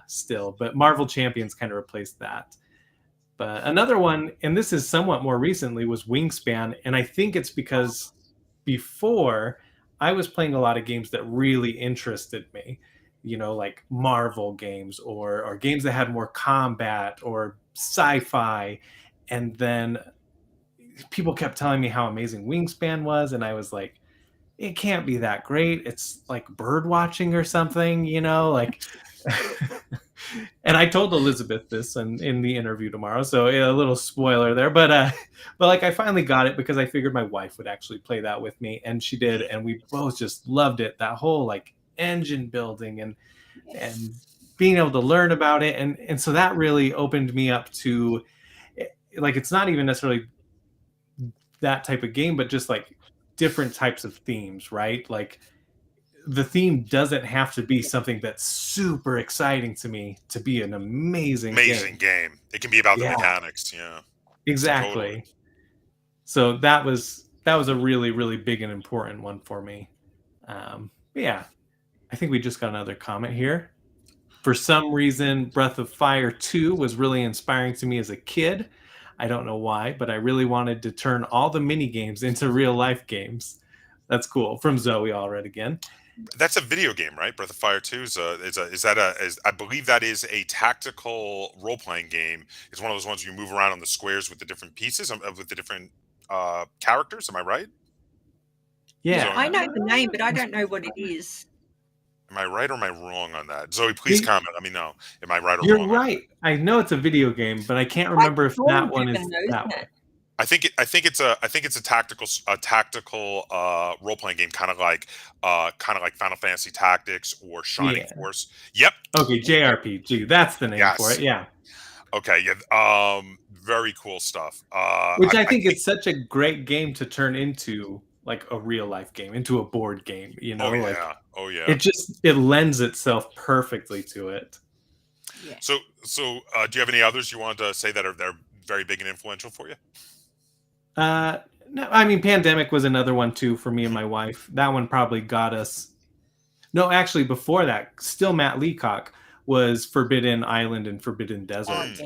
still. But Marvel Champions kind of replaced that. But another one, and this is somewhat more recently, was Wingspan. And I think it's because before I was playing a lot of games that really interested me, like Marvel games or games that had more combat or sci-fi. And then people kept telling me how amazing Wingspan was. And I was like, it can't be that great. It's like bird watching or something, like... And I told Elizabeth this in the interview tomorrow, so a little spoiler there. But like, I finally got it because I figured my wife would actually play that with me, and she did, and we both just loved it. That whole, like, engine building and being able to learn about it, and so that really opened me up to, like, it's not even necessarily that type of game, but just like different types of themes, right? Like, the theme doesn't have to be something that's super exciting to me to be an amazing game. It can be about the mechanics. Yeah, exactly. Totally. So that was a really, really big and important one for me. Yeah, I think we just got another comment here. For some reason, Breath of Fire 2 was really inspiring to me as a kid. I don't know why, but I really wanted to turn all the mini games into real life games. That's cool. From Zoe Allred again. That's a video game, right? Breath of Fire 2 I believe that is a tactical role-playing game. It's one of those ones where you move around on the squares with the different pieces with the different characters. Am I right? Yeah. I know the name, but I don't know what it is. Am I right or am I wrong on that? Zoe, please comment. Let me know. Am I right or You're wrong? You're right. I know it's a video game, but I can't remember if that one is that one. I think it's a tactical role playing game, kind of like Final Fantasy Tactics or Shining Force. Yep. Okay, JRPG. That's the name for it. Yeah. Okay. Yeah. Very cool stuff. Which I think it's such a great game to turn into like a real life game, into a board game. Oh yeah. It lends itself perfectly to it. Yeah. So do you have any others you want to say that are very big and influential for you? No, I mean, Pandemic was another one too for me and my wife. That one probably got us. No, actually, before that, still Matt Leacock was Forbidden Island and Forbidden Desert.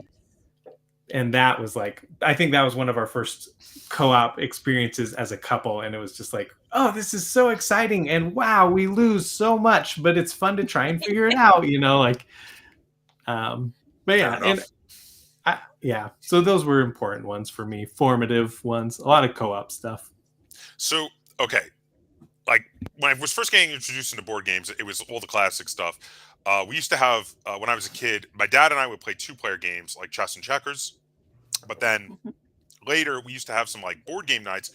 And that was like, I think that was one of our first co-op experiences as a couple. And it was just like, oh, this is so exciting. And wow, we lose so much, but it's fun to try and figure it out, but yeah, so those were important ones for me, formative ones, a lot of co-op stuff. So, okay, like when I was first getting introduced into board games, it was all the classic stuff. We used to have, when I was a kid, my dad and I would play 2-player games like chess and checkers. But then later we used to have some like board game nights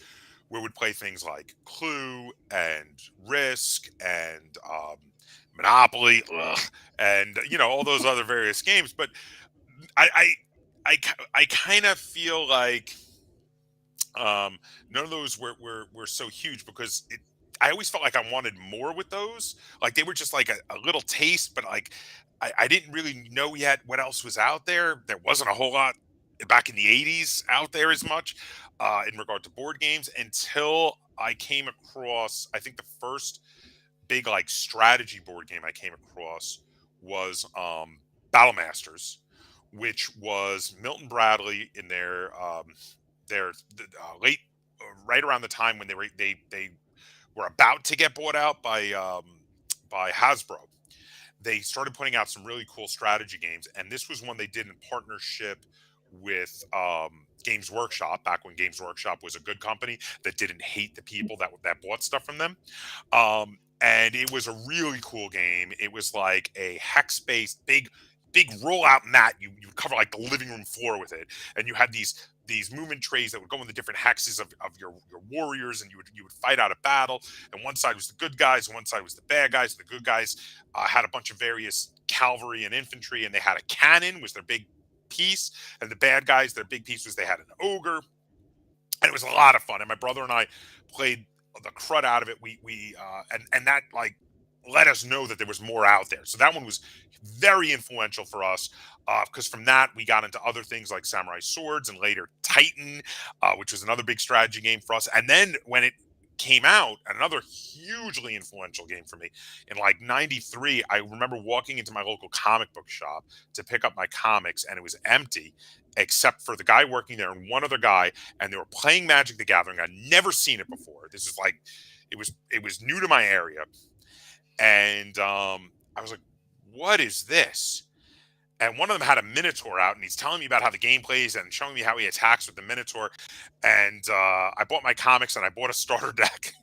where we'd play things like Clue and Risk and Monopoly and, all those other various games. But I kind of feel like none of those were so huge because I always felt like I wanted more with those. Like they were just like a little taste, but like I didn't really know yet what else was out there. There wasn't a whole lot back in the 80s out there as much in regard to board games until I came across, I think the first big like strategy board game I came across was Battle Masters, which was Milton Bradley in their late, right around the time when they were about to get bought out by Hasbro. They started putting out some really cool strategy games, and this was one they did in partnership with Games Workshop, back when Games Workshop was a good company that didn't hate the people that bought stuff from them. And it was a really cool game. It was like a hex-based big rollout mat. You cover like the living room floor with it, and you had these movement trays that would go in the different hexes of your warriors, and you would fight out a battle. And one side was the good guys, and one side was the bad guys. The good guys had a bunch of various cavalry and infantry, and they had a cannon was their big piece, and the bad guys, their big piece was they had an ogre. And it was a lot of fun, and my brother and I played the crud out of it. And that like let us know that there was more out there. So that one was very influential for us, because from that we got into other things like Samurai Swords and later Titan, which was another big strategy game for us. And then when it came out, another hugely influential game for me in like '93, I remember walking into my local comic book shop to pick up my comics, and it was empty except for the guy working there and one other guy, and they were playing Magic the Gathering. I'd never seen it before. This is like it was new to my area. And I was like, what is this? And one of them had a Minotaur out, and he's telling me about how the game plays and showing me how he attacks with the Minotaur. And I bought my comics, and I bought a starter deck.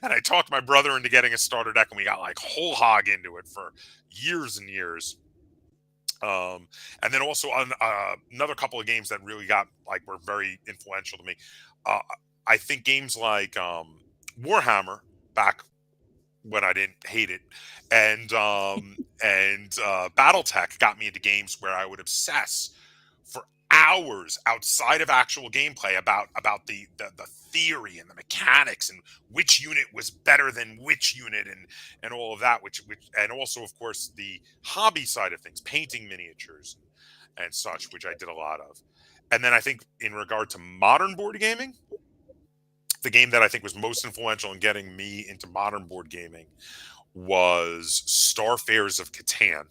And I talked my brother into getting a starter deck, and we got like whole hog into it for years and years. And then also on another couple of games that really were very influential to me. I think games like Warhammer, back when I didn't hate it, and BattleTech got me into games where I would obsess for hours outside of actual gameplay about the theory and the mechanics and which unit was better than which unit and all of that, which and also of course the hobby side of things, painting miniatures and such, which I did a lot of. And then I think in regard to modern board gaming, the game that I think was most influential in getting me into modern board gaming was Starfares of Catan,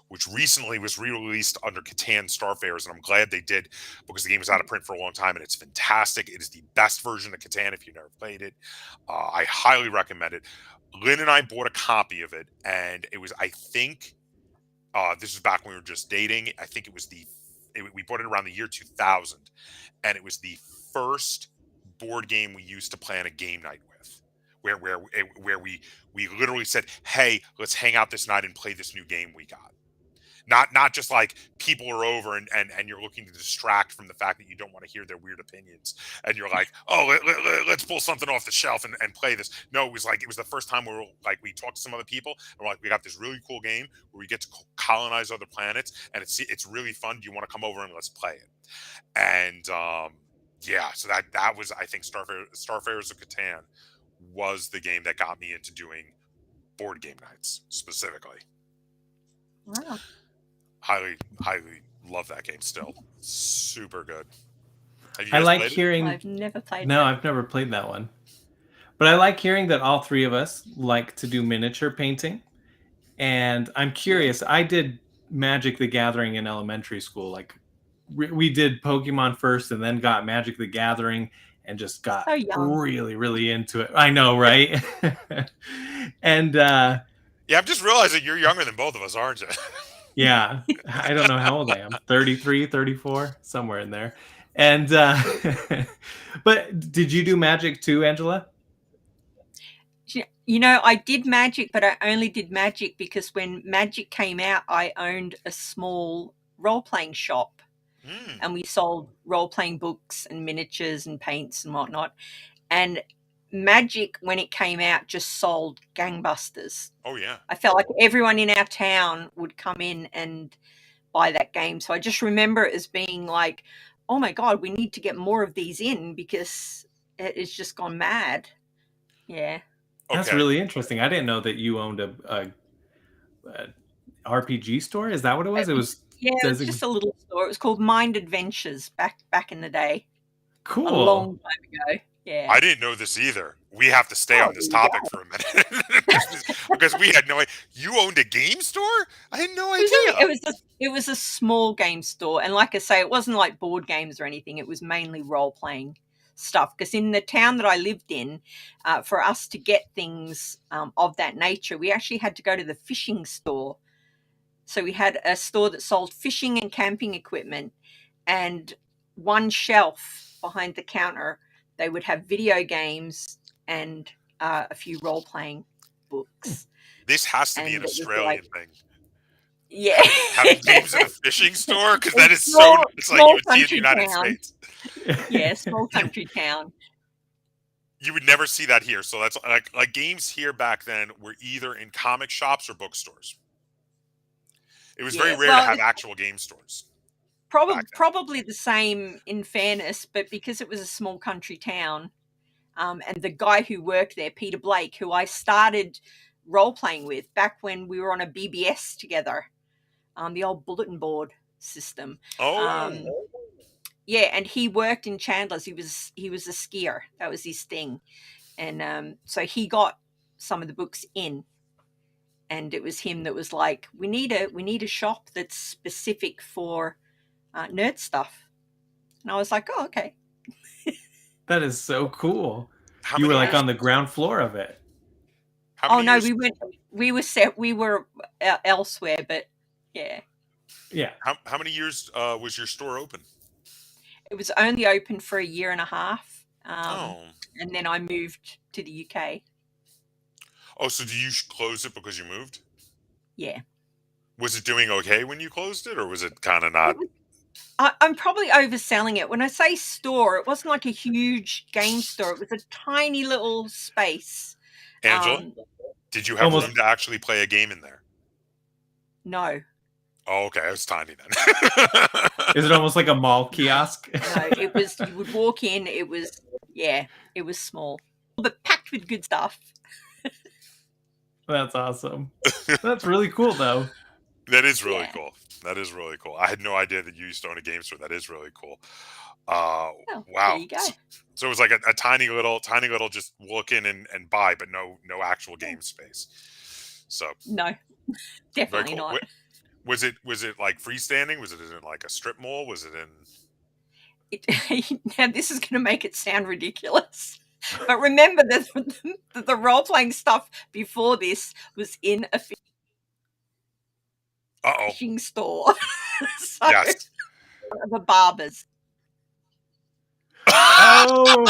which recently was re-released under Catan Starfares, and I'm glad they did, because the game was out of print for a long time, and it's fantastic. It is the best version of Catan if you've never played it. I highly recommend it. Lynn and I bought a copy of it, and it was, I think, this was back when we were just dating. I think it was we bought it around the year 2000, and it was the first board game we used to plan a game night with, where we literally said, hey, let's hang out this night and play this new game we got. Not just like people are over and you're looking to distract from the fact that you don't want to hear their weird opinions, and you're like, oh, let's pull something off the shelf and play this. No, it was the first time we talked to some other people, and we're like, we got this really cool game where we get to colonize other planets, and it's really fun. Do you want to come over and let's play it? And yeah, so that was, I think, Starfares of Catan was the game that got me into doing board game nights specifically. Wow. Highly love that game still. Super good. I like hearing. I've never played. No, I've never played that one. But I like hearing that all three of us like to do miniature painting. And I'm curious. I did Magic the Gathering in elementary school. Like we did Pokemon first, and then got Magic the Gathering, and just got really, really into it. I know, right? And yeah, I'm just realizing you're younger than both of us, aren't you? Yeah, I don't know how old I am. 33, 34, somewhere in there. And but did you do Magic too, Angela? You know, I did Magic, but I only did Magic because when Magic came out, I owned a small role-playing shop. And we sold role-playing books and miniatures and paints and whatnot. And Magic, when it came out, just sold gangbusters. Oh, yeah. I felt like everyone in our town would come in and buy that game. So I just remember it as being like, oh, my God, we need to get more of these in because it's just gone mad. Yeah. That's really interesting. I didn't know that you owned a RPG store. Is that what it was? It was. Yeah, it was just a little store. It was called Mind Adventures back in the day. Cool. a long time ago. Yeah. I didn't know this either. We have to stay on this there you topic for a minute because we had no idea. You owned a game store? I had no idea. It was a small game store, and like I say, it wasn't like board games or anything. It was mainly role playing stuff. Because in the town that I lived in, for us to get things of that nature, we actually had to go to the fishing store. So we had a store that sold fishing and camping equipment, and one shelf behind the counter, they would have video games and a few role playing books. This has to be an Australian thing. Yeah. Having games in a fishing store? Because that is so, it's like you would see in the United States. Yeah, small country town. You would never see that here. So that's like games here back then were either in comic shops or bookstores. It was very rare to have actual game stores. Probably the same, in fairness, but because it was a small country town, and the guy who worked there, Peter Blake, who I started role-playing with back when we were on a BBS together, the old bulletin board system. Yeah, and he worked in Chandler's. He was a skier. That was his thing. And so he got some of the books in. And it was him that was like, we need a shop that's specific for nerd stuff. And I was like, oh, okay. That is so cool. You were like on the ground floor of it. Oh no, we were elsewhere, but yeah. Yeah. How many years was your store open? It was only open for a year and a half. And then I moved to the UK. Oh, so did you close it because you moved? Yeah. Was it doing okay when you closed it, or was it kind of not? I'm probably overselling it. When I say store, it wasn't like a huge game store. It was a tiny little space. Angela, did you have room to actually play a game in there? No. Oh, okay. It was tiny then. Is it almost like a mall kiosk? No, it was, you would walk in, it was small, but packed with good stuff. That's awesome. That's really cool, though. That is really cool. That is really cool. I had no idea that you used to own a game store. That is really cool. Wow. There you go. So it was like a tiny little just look in and buy, but no actual game space. So no, definitely cool. not. Was it like freestanding? Was it in like a strip mall? Was it in? Now this is going to make it sound ridiculous, but remember that the role playing stuff before this was in a fishing store. So, yes. The barbers. Oh.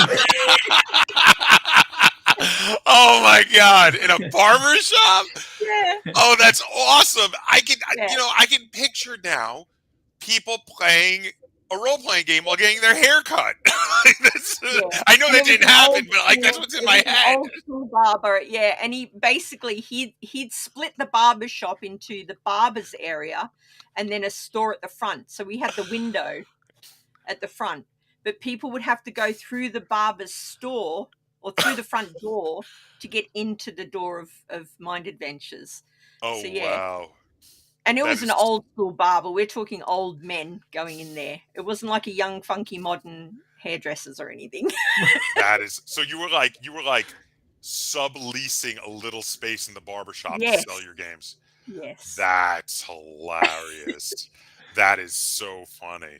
Oh my God! In a barber shop? Yeah. Oh, that's awesome! I can picture now people playing a role-playing game while getting their hair cut. I know that didn't happen, but like that's what's in my head. Old school barber, yeah, and he'd split the barber shop into the barber's area and then a store at the front. So we had the window at the front, but people would have to go through the barber's store or through the front door to get into the door of Mind Adventures. Oh, so, yeah. Wow. And it was an old school barber. We're talking old men going in there. It wasn't like a young, funky, modern hairdressers or anything. That is so. You were like subleasing a little space in the barbershop to sell your games. Yes. That's hilarious. That is so funny.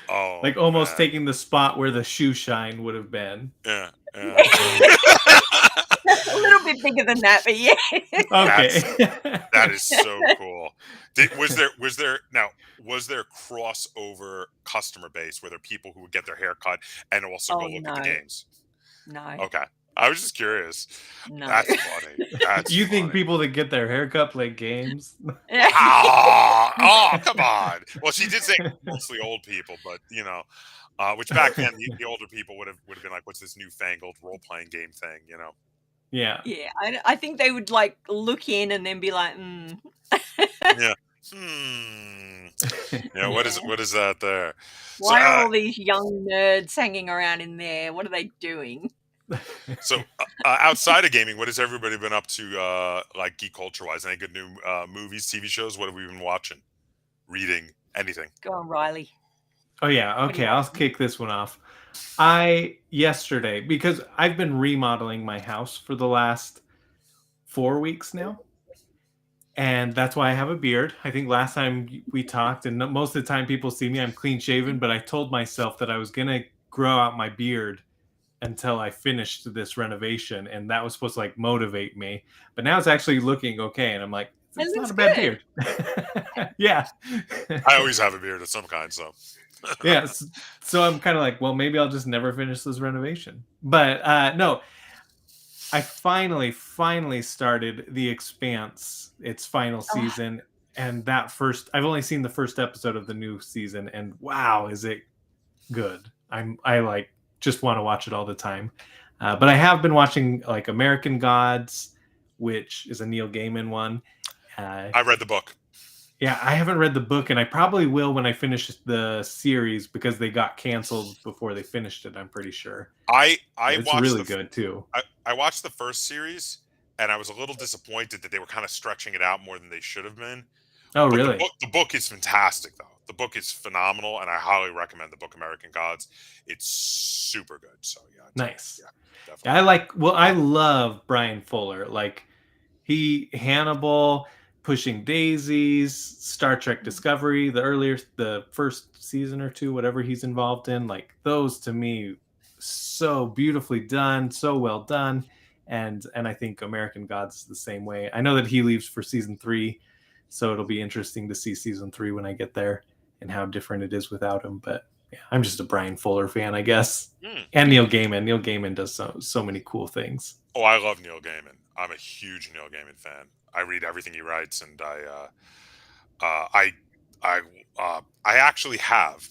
Oh, like almost taking the spot where the shoe shine would have been. Yeah. A little bit bigger than that, but yeah. Okay. That is so cool. Was there crossover customer base? Were there people who would get their hair cut and also go look at the games? No. Okay. I was just curious. No. That's funny. You think people that get their hair cut play games? Oh, come on. Well, she did say mostly old people, but which back then the older people would have been like, "What's this newfangled role playing game thing?" Yeah. Yeah, I think they would like look in and then be like, Yeah. What is that there? Why are all these young nerds hanging around in there? What are they doing? So outside of gaming, what has everybody been up to, like geek culture wise? Any good new movies, TV shows? What have we been watching, reading, anything? Go on, Riley. Oh yeah, What are you okay, I'll watching? kick this one off. Yesterday, because I've been remodeling my house for the last 4 weeks now, and that's why I have a beard. I think last time we talked, and most of the time people see me, I'm clean shaven, but I told myself that I was gonna grow out my beard until I finished this renovation, and that was supposed to like motivate me. But now it's actually looking okay, and I'm like, It it's not looks a bad good. beard. Yeah. I always have a beard of some kind, so. Yeah, so I'm kind of like, well, maybe I'll just never finish this renovation. But no, I finally started The Expanse, its final season, and I've only seen the first episode of the new season, and wow, is it good. I like just want to watch it all the time. But I have been watching like American Gods, which is a Neil Gaiman one. I read the book. Yeah, I haven't read the book, and I probably will when I finish the series because they got canceled before they finished it. I'm pretty sure. I It's watched really good too. I watched the first series, and I was a little disappointed that they were kind of stretching it out more than they should have been. Oh, But really? the book is fantastic, though. The book is phenomenal, and I highly recommend the book American Gods. It's super good. So yeah, Nice. yeah, definitely. I love Brian Fuller. Like Hannibal, Pushing Daisies, Star Trek Discovery, the first season or two, whatever he's involved in, like those to me, so beautifully done, so well done. And I think American Gods is the same way. I know that he leaves for season 3, so it'll be interesting to see season 3 when I get there and how different it is without him. But yeah, I'm just a Brian Fuller fan, I guess. And Neil Gaiman. Neil Gaiman does so many cool things. Oh, I love Neil Gaiman. I'm a huge Neil Gaiman fan. I read everything he writes, and I actually have.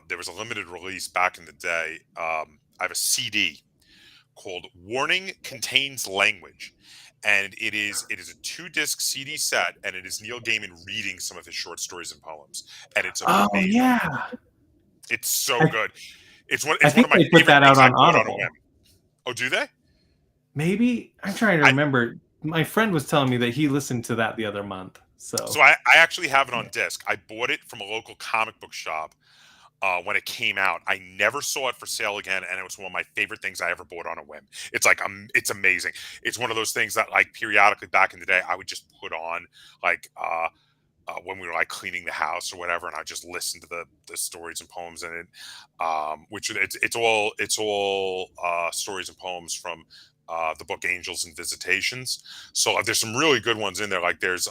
There was a limited release back in the day. I have a CD called "Warning Contains Language," and it is a 2-disc CD set, and it is Neil Gaiman reading some of his short stories and poems, and it's Oh amazing. yeah, It's so good. It's one I of think my they put favorite that out things I on bought on a Audible. whim. Oh, do they? Maybe I'm trying to remember. My friend was telling me that he listened to that the other month. So I actually have it on disc. I bought it from a local comic book shop when it came out. I never saw it for sale again, and it was one of my favorite things I ever bought on a whim. It's like it's amazing. It's one of those things that like periodically back in the day I would just put on like when we were like cleaning the house or whatever, and I just listened to the stories and poems in it. Which it's all stories and poems from the book Angels and Visitations. So there's some really good ones in there. Like there's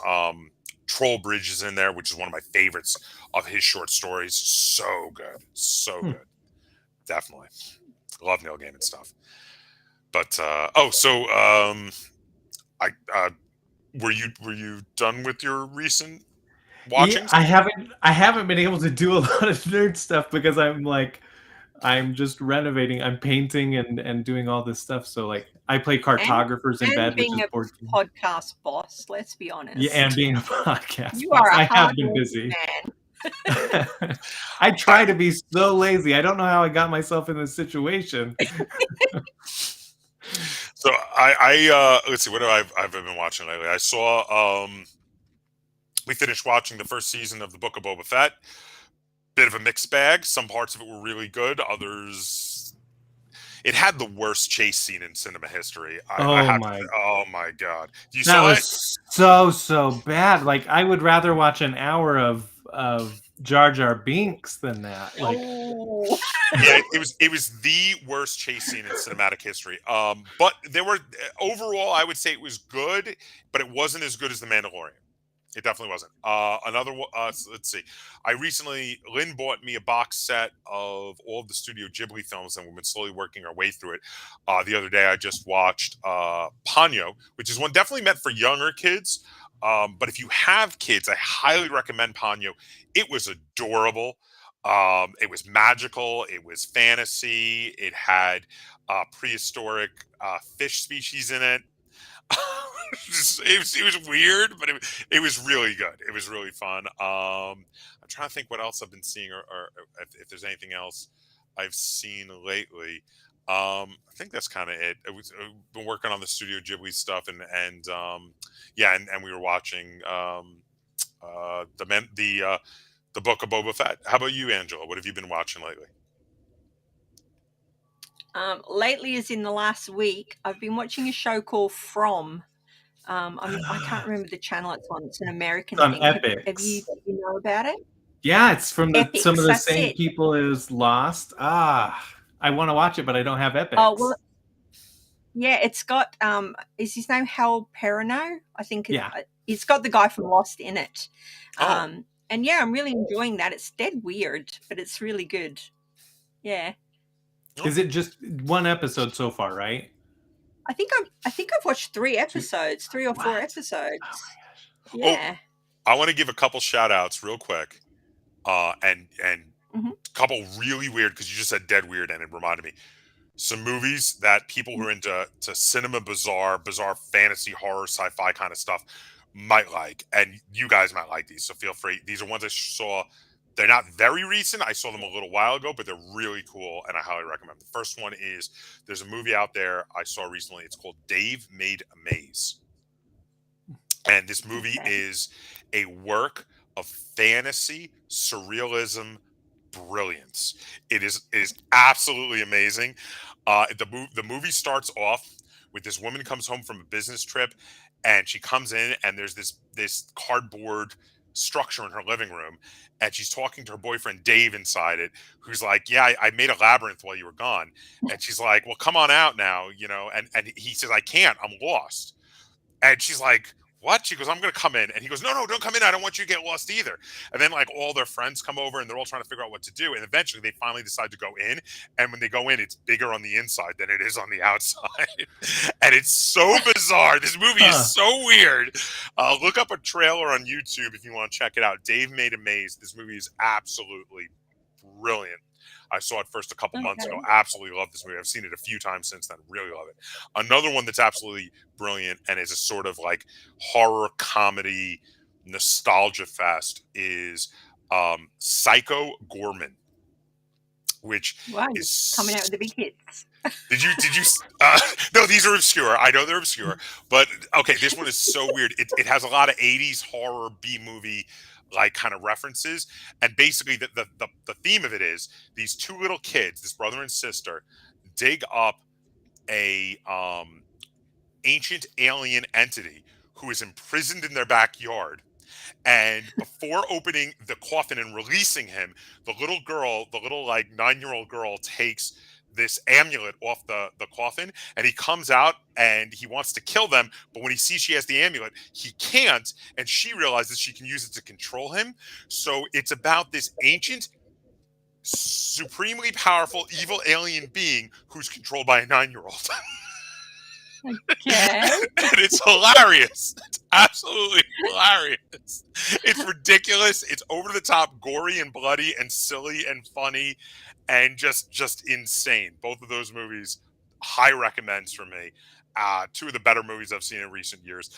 Troll Bridges in there, which is one of my favorites of his short stories. So good, so good. Definitely love Neil Gaiman stuff. But were you done with your recent watchings? yeah, I haven't been able to do a lot of nerd stuff because I'm just renovating. I'm painting and doing all this stuff. So like I play Cartographers in Bed, which being is a board game. podcast boss, let's be honest. Yeah, and being a podcast. You boss. are a I have been hard busy. man. I try to be so lazy. I don't know how I got myself in this situation. So I let's see, what have I've been watching lately? I saw we finished watching the first season of the Book of Boba Fett. Bit of a mixed bag. Some parts of it were really good. Others, it had the worst chase scene in cinema history. Oh my god! You that saw was it? so bad. Like I would rather watch an hour of Jar Jar Binks than that. Like, yeah, it was the worst chase scene in cinematic history. But there were overall, I would say it was good, but it wasn't as good as The Mandalorian. It definitely wasn't. Another one. Let's see. Lynn bought me a box set of all of the Studio Ghibli films, and we've been slowly working our way through it. The other day, I just watched Ponyo, which is one definitely meant for younger kids. But if you have kids, I highly recommend Ponyo. It was adorable. It was magical. It was fantasy. It had prehistoric fish species in it. It was weird, but it was really good. It was really fun. I'm trying to think what else I've been seeing, or if there's anything else I've seen lately. I think that's kind of it. I've been working on the Studio Ghibli stuff, and we were watching The Book of Boba Fett. How about you, Angela? What have you been watching lately? Lately, as in the last week, I've been watching a show called From. I can't remember the channel it's on. It's an American It's on thing. Have you Epix. know about it? Yeah, it's from some Epix, of the that's same it. people as Lost. I want to watch it, but I don't have Epix. Oh well, yeah, it's got is his name Hal Perrineau? I think. Yeah. It's got the guy from Lost in it. Oh. And yeah, I'm really enjoying that. It's dead weird, but it's really good. Yeah. Is it just one episode so far, right? I think I've watched 3 episodes, 3 or 4 What? episodes. Oh my gosh. Yeah. I want to give a couple shout outs real quick. And Mhm. a couple really weird, because you just said dead weird and it reminded me. Some movies that people who are into cinema bizarre fantasy, horror, sci-fi kind of stuff might like, and you guys might like these, so feel free. These are ones I saw. They're not very recent. I saw them a little while ago, but they're really cool, and I highly recommend them. The first one is, there's a movie out there I saw recently. It's called Dave Made a Maze. And this movie is a work of fantasy, surrealism, brilliance. It is absolutely amazing. The movie starts off with this woman comes home from a business trip, and she comes in, and there's this cardboard structure in her living room, and she's talking to her boyfriend Dave inside it, who's like, "Yeah, I made a labyrinth while you were gone." And she's like, "Well, come on out now, you know." And he says, "I can't. I'm lost." And she's like, "What?" She goes, "I'm going to come in." And he goes, "No, don't come in. I don't want you to get lost either." And then like all their friends come over, and they're all trying to figure out what to do. And eventually they finally decide to go in. And when they go in, it's bigger on the inside than it is on the outside. And it's so bizarre. This movie is so weird. Look up a trailer on YouTube if you want to check it out. Dave Made a Maze. This movie is absolutely brilliant. I saw it first a couple months ago. Absolutely love this movie. I've seen it a few times since then. Really love it. Another one that's absolutely brilliant and is a sort of like horror comedy nostalgia fest is Psycho Gorman, which is coming out with the big hits. Did you? No, these are obscure. I know they're obscure, but okay, this one is so weird. It has a lot of 80s horror B movie like kind of references, and basically the theme of it is these two little kids, this brother and sister, dig up a ancient alien entity who is imprisoned in their backyard. And before opening the coffin and releasing him, the little like 9-year-old girl takes this amulet off the coffin, and he comes out and he wants to kill them, but when he sees she has the amulet, he can't, and she realizes she can use it to control him. So it's about this ancient, supremely powerful, evil alien being who's controlled by a 9-year-old. Okay. And it's hilarious. It's absolutely hilarious. It's ridiculous. It's over the top, gory and bloody and silly and funny and just insane. Both of those movies, high recommends for me. Two of the better movies I've seen in recent years.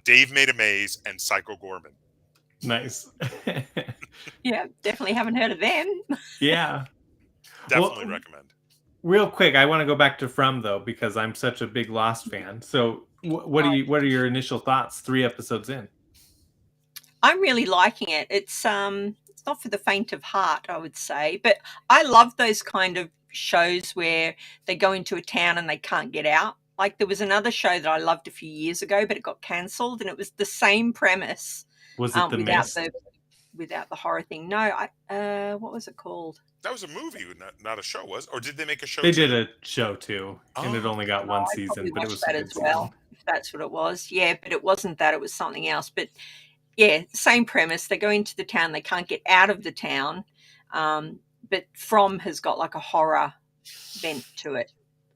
Dave Made a Maze and Psycho Gorman. Nice. Yeah, definitely haven't heard of them. Yeah. Definitely recommend. Real quick, I want to go back to From though, because I'm such a big Lost fan. So what are your initial thoughts 3 episodes in? I'm really liking it. It's not for the faint of heart, I would say, but I love those kind of shows where they go into a town and they can't get out. Like there was another show that I loved a few years ago, but it got cancelled, and it was the same premise. Was it without the horror thing? No, what was it called? That was a movie, not a show, was? Or did they make a show? They did a show too, and it only got 1 season, but it was that as well. If that's what it was, yeah, but it wasn't that. It was something else. But yeah, same premise. They go into the town. They can't get out of the town. But From has got like a horror bent to it.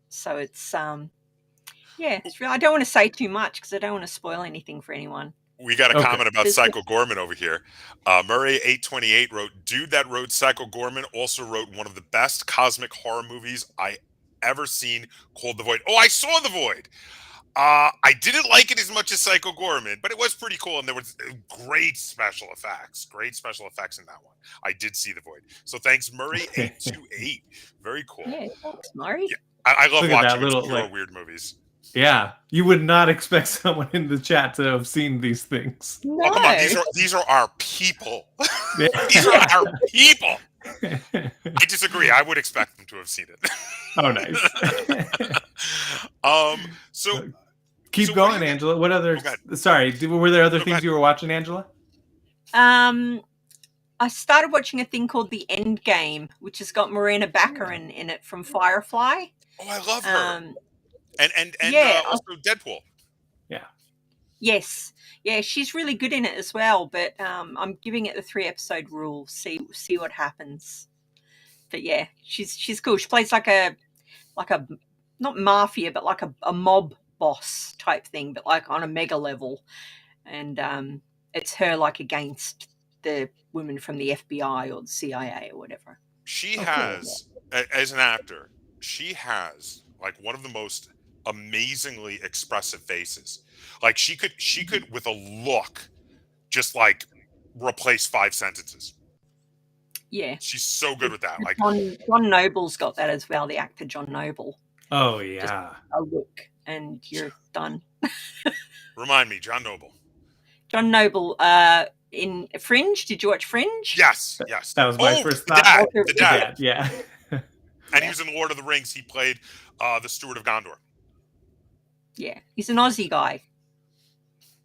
So it's yeah, it's real. I don't want to say too much because I don't want to spoil anything for anyone. We got a comment about Psycho Gorman over here. Murray828 wrote, "Dude that wrote Psycho Gorman also wrote one of the best cosmic horror movies I ever seen called The Void." Oh, I saw The Void. I didn't like it as much as Psycho Gorman, but it was pretty cool, and there was great special effects. Great special effects in that one. I did see The Void. So thanks, Murray828. Very cool. Yeah, thanks, Murray. Yeah, I love watching little weird movies. Yeah, you would not expect someone in the chat to have seen these things. No. Oh, come on, these are our people. Yeah. These are our people. I disagree. I would expect them to have seen it. Oh, nice. So Keep so going, Angela. What other? Oh, sorry, were there other Go things ahead. you were watching, Angela? I started watching a thing called The End Game, which has got Marina Baccarin in it from Firefly. Oh, I love her. And yeah, also Deadpool. Yeah. Yes. Yeah, she's really good in it as well. But I'm giving it the 3-episode rule. See what happens. But yeah, she's cool. She plays like a not mafia, but like a mob boss type thing, but like on a mega level. And it's her like against the women from the FBI or the CIA or whatever. She has, as an actor, she has like one of the most amazingly expressive faces. Like she could with a look just like replace 5 sentences. Yeah, she's so good with that. Like John Noble's got that as well. The actor John Noble. Oh yeah, just a look and you're done. Remind me, John Noble. John Noble in Fringe. Did you watch Fringe? Yes. That was my first thought. The dad. Yeah. And he was in Lord of the Rings. He played the Steward of Gondor. Yeah, he's an Aussie guy.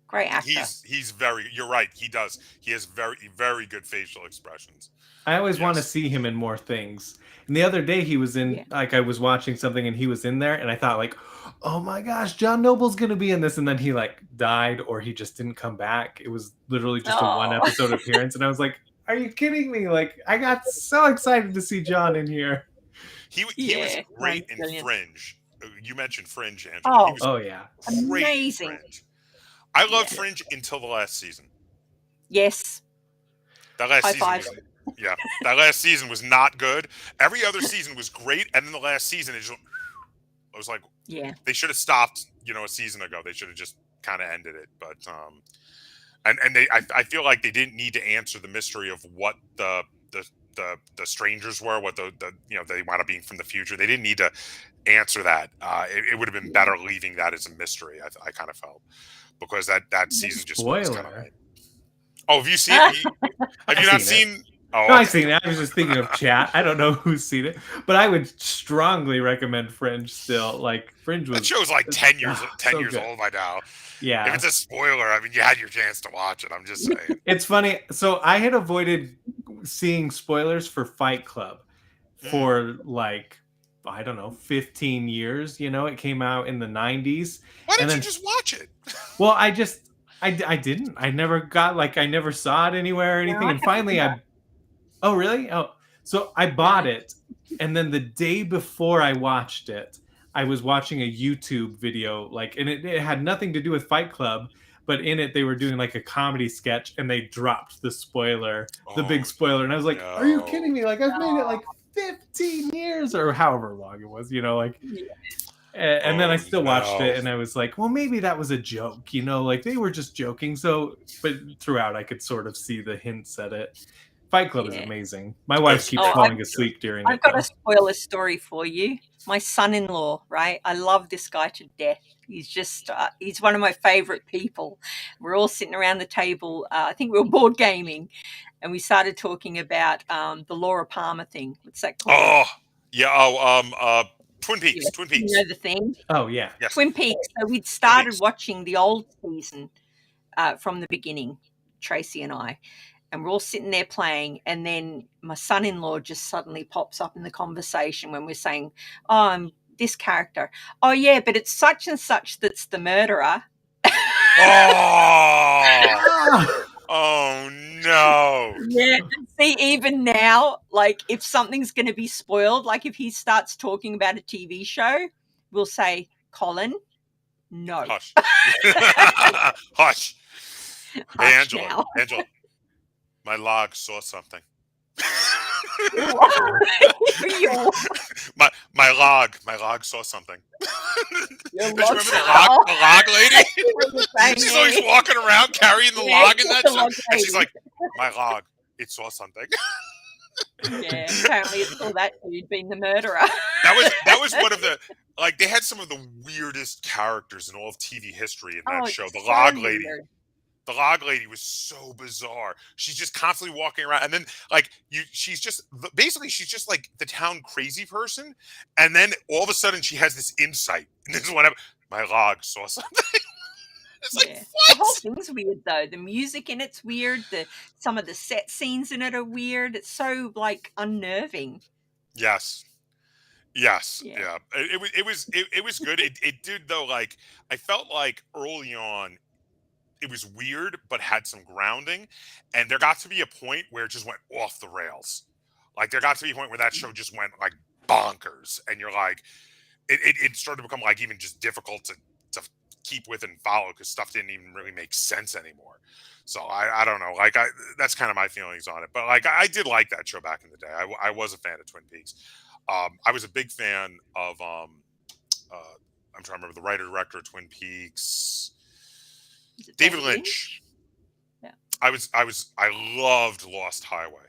Great actor. He's very. You're right. He does. He has very, very good facial expressions. I always want to see him in more things. And the other day he was in, like I was watching something and he was in there and I thought like, oh my gosh, John Noble's going to be in this. And then he like died or he just didn't come back. It was literally just a 1 episode appearance. And I was like, are you kidding me? Like I got so excited to see John in here. He was great in Fringe. You mentioned Fringe, Angela. Oh yeah. Amazing. I loved Fringe until the last season. Yes. That last season was not good. Every other season was great, and then the last season I was like, they should have stopped, a season ago. They should have just kind of ended it. But I feel like they didn't need to answer the mystery of what the strangers were, what they wound up being from the future. They didn't need to answer that. It would have been better leaving that as a mystery. I kind of felt, because that season just was kind of like, oh, have you seen it? Have you not seen? Oh, no, I've seen it. I was just thinking of chat. I don't know who's seen it, but I would strongly recommend Fringe still. Like Fringe was. That show's like 10 years old by now. Yeah. If it's a spoiler, I mean, you had your chance to watch it. I'm just saying. It's funny. So I had avoided seeing spoilers for Fight Club for like, I don't know, 15 years. It came out in the 90s. Why didn't you just watch it? Well, I didn't. I never saw it anywhere or anything. And finally oh, really? Oh, so I bought it. And then the day before I watched it, I was watching a YouTube video, and it had nothing to do with Fight Club, but in it, they were doing like a comedy sketch and they dropped the spoiler, the big spoiler. And I was like, are you kidding me? Like I've made it like 15 years or however long it was, And then I still watched it and I was like, well, maybe that was a joke, like they were just joking. So, but throughout I could sort of see the hints at it. Fight Club is amazing. My wife keeps falling asleep during it. I've got a spoiler story for you. My son-in-law, right? I love this guy to death. He's just, he's one of my favorite people. We're all sitting around the table. I think we were board gaming and we started talking about the Laura Palmer thing. What's that called? Oh, yeah. Twin Peaks. Twin Peaks. You know the thing? Oh, yeah. Yes. Twin Peaks. So we'd started watching the old season from the beginning, Tracy and I. And we're all sitting there playing. And then my son-in-law just suddenly pops up in the conversation when we're saying, oh, I'm this character. Oh, yeah, but it's such and such that's the murderer. Oh, no. Yeah. See, even now, like if something's going to be spoiled, like if he starts talking about a TV show, we'll say, Colin, no. Hush. Hush. Hey, Angela. My log saw something. my log saw something. Don't you remember the log lady? She's always walking around carrying the log in that show. And she's like, my log, it saw something. Yeah, apparently it's all that dude being the murderer. That was one of the, like, they had some of the weirdest characters in all of TV history in that Oh, show. it's The so log lady. weird. The log lady was so bizarre. She's just constantly walking around, and then like she's just basically she's just like the town crazy person, and then all of a sudden she has this insight, and this is what my log saw something. It's like, Yeah. The what? whole thing's weird though. The music in it's weird. Some of the set scenes in it are weird. It's so like unnerving. Yes. Yeah. It was good. It did though. Like I felt like early on, it was weird, but had some grounding, and there got to be a point where it just went off the rails. Like there got to be a point where that show just went like bonkers, and you're like, it started to become like even just difficult to keep with and follow because stuff didn't even really make sense anymore. So I don't know. Like that's kind of my feelings on it. But like I did like that show back in the day. I was a fan of Twin Peaks. I was a big fan of I'm trying to remember the writer director of Twin Peaks. Is it David Lynch. Yeah. I loved Lost Highway.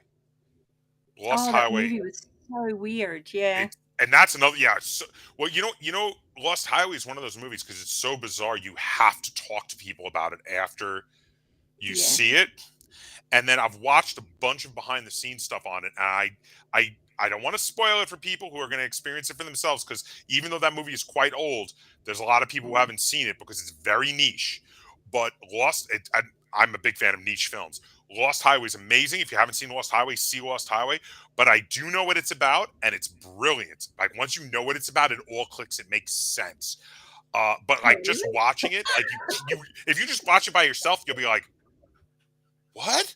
Lost That Highway. movie was so weird. Yeah. And that's another. Yeah. So, well, you know, Lost Highway is one of those movies because it's so bizarre. You have to talk to people about it after you see it. And then I've watched a bunch of behind the scenes stuff on it, and I don't want to spoil it for people who are going to experience it for themselves because even though that movie is quite old, there's a lot of people who haven't seen it because it's very niche. But I'm a big fan of niche films. Lost Highway is amazing. If you haven't seen Lost Highway, see Lost Highway. But I do know what it's about, and it's brilliant. Like once you know what it's about, it all clicks. It makes sense. But like just watching it, like you if you just watch it by yourself, you'll be like, what?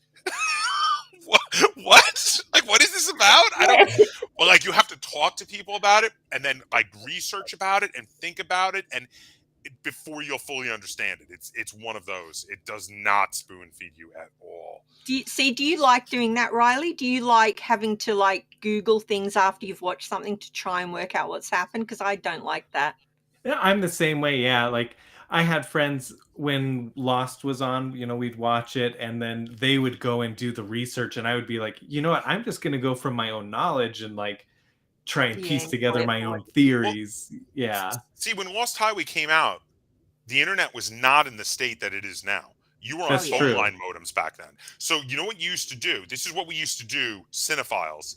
what? Like, what is this about? I don't. Well, like, you have to talk to people about it, and then like research about it, and think about it, and before you'll fully understand it. It's one of those. It does not spoon feed you at all. Do you like doing that, Riley? Do you like having to like Google things after you've watched something to try and work out what's happened? Because I don't like that. Yeah, I'm the same way. Yeah, like I had friends when Lost was on, we'd watch it and then they would go and do the research and I would be like, you know what, I'm just going to go from my own knowledge and like try and piece together my own theories. Well, yeah. See, when Lost Highway came out, the internet was not in the state that it is now. You were on phone line modems back then. So you know what you used to do? This is what we used to do, cinephiles,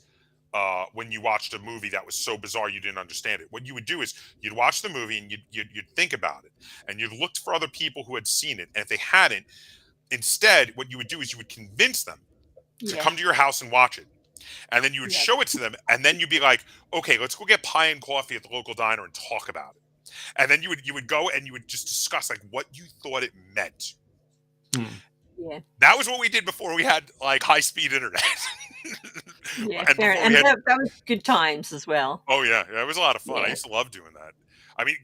when you watched a movie that was so bizarre you didn't understand it. What you would do is you'd watch the movie and you'd think about it. And you'd look for other people who had seen it. And if they hadn't, instead, what you would do is you would convince them to come to your house and watch it. And then you would show it to them. And then you'd be like, okay, let's go get pie and coffee at the local diner and talk about it. And then you would go and you would just discuss like what you thought it meant. Yeah. That was what we did before we had like high speed internet. Yeah, and that was good times as well. Oh yeah, it was a lot of fun. I used to love doing that. I mean,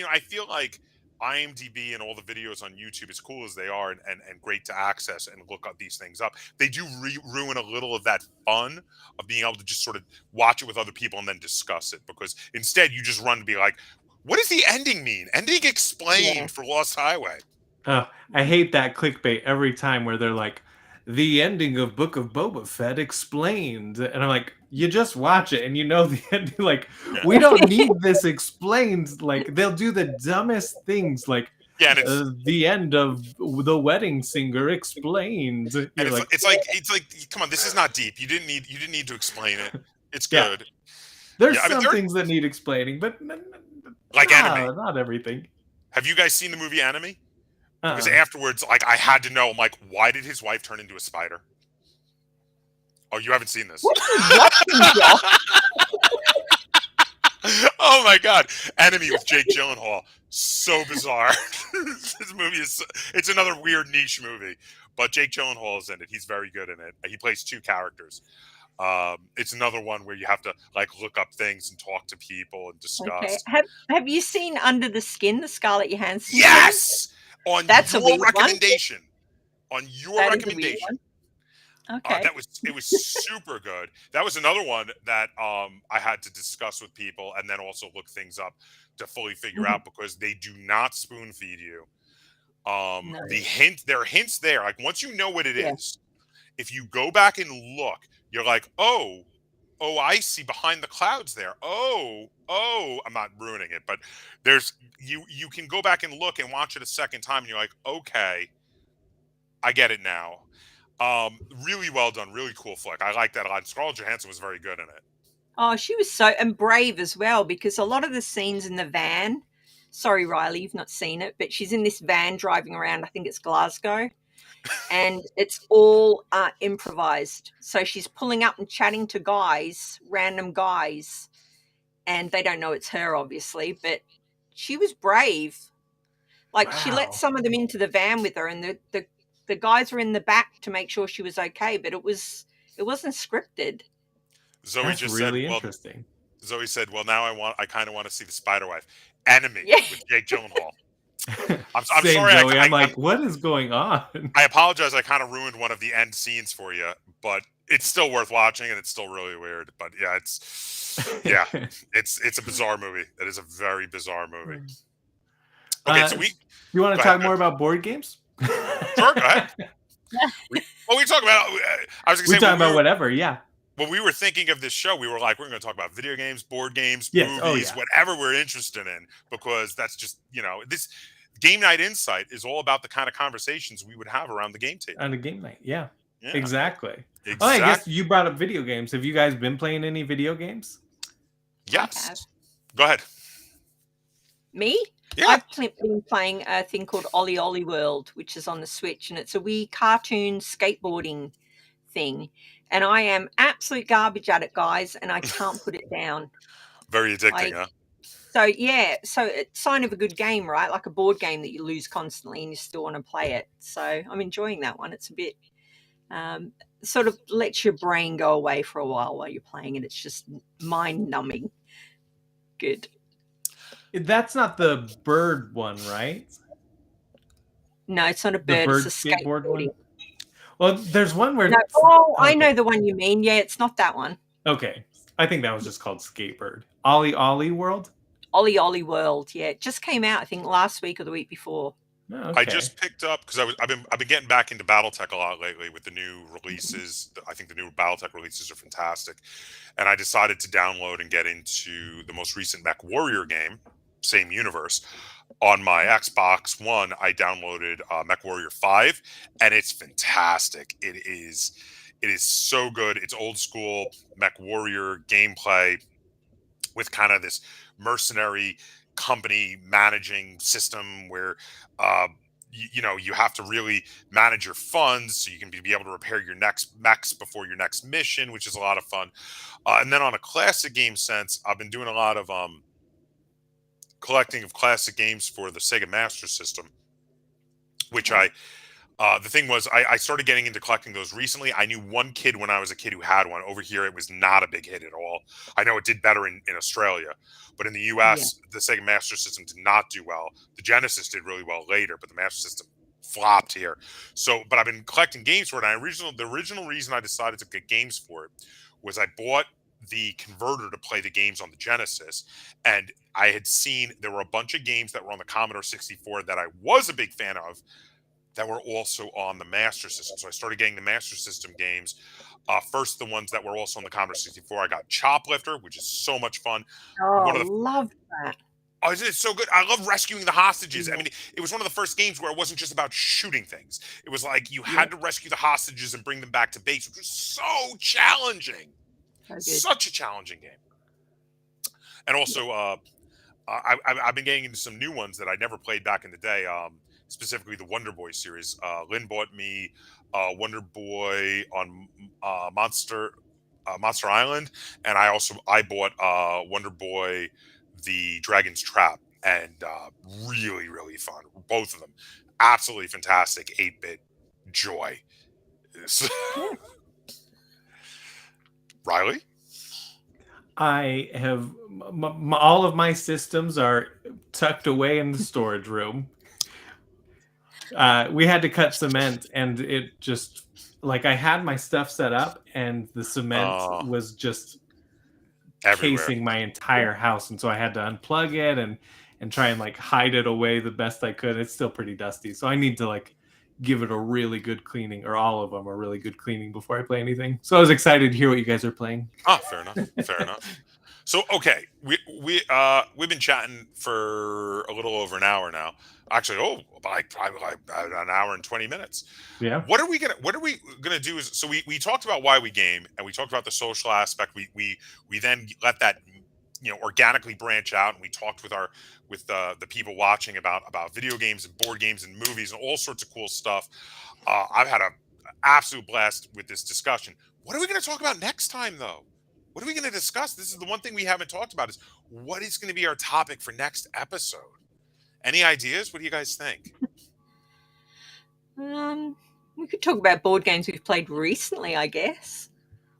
I feel like IMDb and all the videos on YouTube, as cool as they are and great to access and look up these things up, they do ruin a little of that fun of being able to just sort of watch it with other people and then discuss it, because instead you just run to be like, what does the ending mean? Ending explained for Lost Highway. I hate that clickbait every time where they're like, the ending of Book of Boba Fett explained. And I'm like, you just watch it and you know the ending. Like, we don't need this explained. Like, they'll do the dumbest things. Like, the end of The Wedding Singer explained. And it's like, come on, this is not deep. You didn't need to explain it. It's good. There's some things that need explaining, but like Enemy. Not everything. Have you guys seen the movie Enemy? Because afterwards, like, I had to know, I'm like, why did his wife turn into a spider? Oh, you haven't seen this? Oh my God. Enemy with Jake Gyllenhaal. So bizarre. This movie it's another weird niche movie, but Jake Gyllenhaal is in it. He's very good in it. He plays two characters. It's another one where you have to like look up things and talk to people and discuss. Okay. Have you seen Under the Skin, the Scarlett Johansson? Yes. That's your recommendation. On your recommendation. Okay. It was super good. That was another one that I had to discuss with people and then also look things up to fully figure out, because they do not spoon feed you. There are hints there. Like once you know what it is, if you go back and look, you're like, oh, oh, I see behind the clouds there. Oh, I'm not ruining it, but there's you can go back and look and watch it a second time, and you're like, okay, I get it now. Really well done, really cool flick. I like that a lot. Scarlett Johansson was very good in it. Oh, she was so, and brave as well, because a lot of the scenes in the van, sorry, Riley, you've not seen it, but she's in this van driving around, I think it's Glasgow, and it's all improvised. So she's pulling up and chatting to guys, random guys, and they don't know it's her, obviously, but she was brave. Like, she let some of them into the van with her, and the guys were in the back to make sure she was okay, but it wasn't scripted. Zoe That's just really said, well, interesting. Zoe said, well, now I kind of want to see the Spider-Wife. Enemy with Jake Gyllenhaal. I'm Same, sorry. Joey. I'm like, what is going on? I apologize. I kind of ruined one of the end scenes for you, but it's still worth watching, and it's still really weird. But yeah, it's a bizarre movie. It is a very bizarre movie. Okay, so you want to talk more about board games? Sure, go ahead. We talk about. I was going to say we talk about whatever. Yeah. When we were thinking of this show, we were like, we're going to talk about video games, board games, movies, whatever we're interested in, because that's just, this Game Night Insight is all about the kind of conversations we would have around the game table. On a game night, yeah. Exactly. Oh, I guess you brought up video games. Have you guys been playing any video games? Yes. Go ahead. Me? Yeah. I've been playing a thing called Ollie Ollie World, which is on the Switch, and it's a wee cartoon skateboarding thing. And I am absolute garbage at it, guys, and I can't put it down. Very addicting, huh? So, yeah. So it's a sign of a good game, right? Like a board game that you lose constantly and you still want to play it. So I'm enjoying that one. It's a bit sort of lets your brain go away for a while you're playing it. It's just mind-numbing. Good. That's not the bird one, right? No, it's not a bird. It's a skateboard one. Well, there's one where... I know the one you mean. Yeah, it's not that one. Okay. I think that was just called Skatebird. Ollie Ollie World? Ollie Ollie World, yeah. It just came out, I think, last week or the week before. Oh, okay. I just picked up, because I've been getting back into BattleTech a lot lately with the new releases. I think the new BattleTech releases are fantastic. And I decided to download and get into the most recent Mech Warrior game, same universe. On my Xbox One, I downloaded Mech Warrior 5, and it's fantastic. It is so good. It's old school Mech Warrior gameplay with kind of this mercenary company managing system where you have to really manage your funds so you can be able to repair your next mechs before your next mission, which is a lot of fun. And then on a classic game sense, I've been doing a lot of collecting of classic games for the Sega Master System, which the thing was, I started getting into collecting those recently. I knew one kid when I was a kid who had one. Over here, it was not a big hit at all. I know it did better in Australia, but in the U.S., the Sega Master System did not do well. The Genesis did really well later, but the Master System flopped here. So, but I've been collecting games for it. And the original reason I decided to get games for it was I bought the converter to play the games on the Genesis, and I had seen there were a bunch of games that were on the Commodore 64 that I was a big fan of that were also on the Master System. So I started getting the Master System games. First, the ones that were also on the Commodore 64. I got Choplifter, which is so much fun. Oh, I love that. Oh, it's so good. I love rescuing the hostages. I mean, it was one of the first games where it wasn't just about shooting things. It was like you had to rescue the hostages and bring them back to base, which was so challenging. Such a challenging game. And also, I've been getting into some new ones that I never played back in the day, specifically the Wonder Boy series. Lynn bought me Wonder Boy on Monster Island, and I bought Wonder Boy the Dragon's Trap, and really, really fun. Both of them. Absolutely fantastic 8-bit joy. Riley? I have all of my systems are tucked away in the storage room. We had to cut cement, and it just I had my stuff set up, and the cement was just everywhere. Casing my entire house, and so I had to unplug it and try and hide it away the best I could. It's still pretty dusty, so I need to give it a really good cleaning, or all of them a really good cleaning before I play anything. So I was excited to hear what you guys are playing. Ah, fair enough. Fair enough. So okay, we've been chatting for a little over an hour now. Actually, like an hour and 20 minutes. Yeah. What are we gonna do? Is so we talked about why we game, and we talked about the social aspect. We then let that organically branch out, and we talked with the people watching about video games and board games and movies and all sorts of cool stuff. I've had an absolute blast with this discussion. What are we going to talk about next time, though? What are we going to discuss? This is the one thing we haven't talked about, is what is going to be our topic for next episode? Any ideas? What do you guys think? We could talk about board games we've played recently, I guess.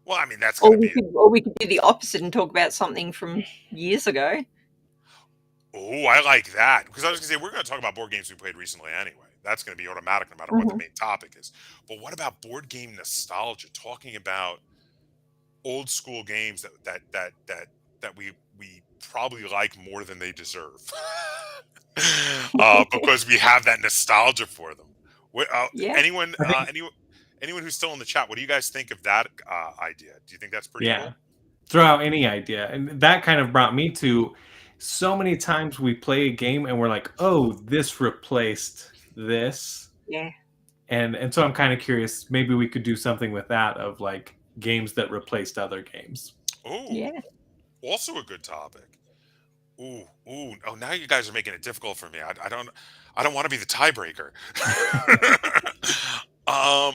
Well, I mean, that's going to be... Or we could do the opposite and talk about something from years ago. Oh, I like that. Because I was going to say, we're going to talk about board games we played recently anyway. That's going to be automatic no matter what the main topic is. But what about board game nostalgia? Talking about old school games that we probably like more than they deserve. Because we have that nostalgia for them. Anyone who's still in the chat, what do you guys think of that idea? Do you think that's pretty cool? Throw out any idea. And that kind of brought me to so many times we play a game and we're like, oh, this replaced this. Yeah. And so I'm kind of curious, maybe we could do something with that, of like games that replaced other games. Oh, yeah. Also a good topic. Oh, now you guys are making it difficult for me. I don't want to be the tiebreaker.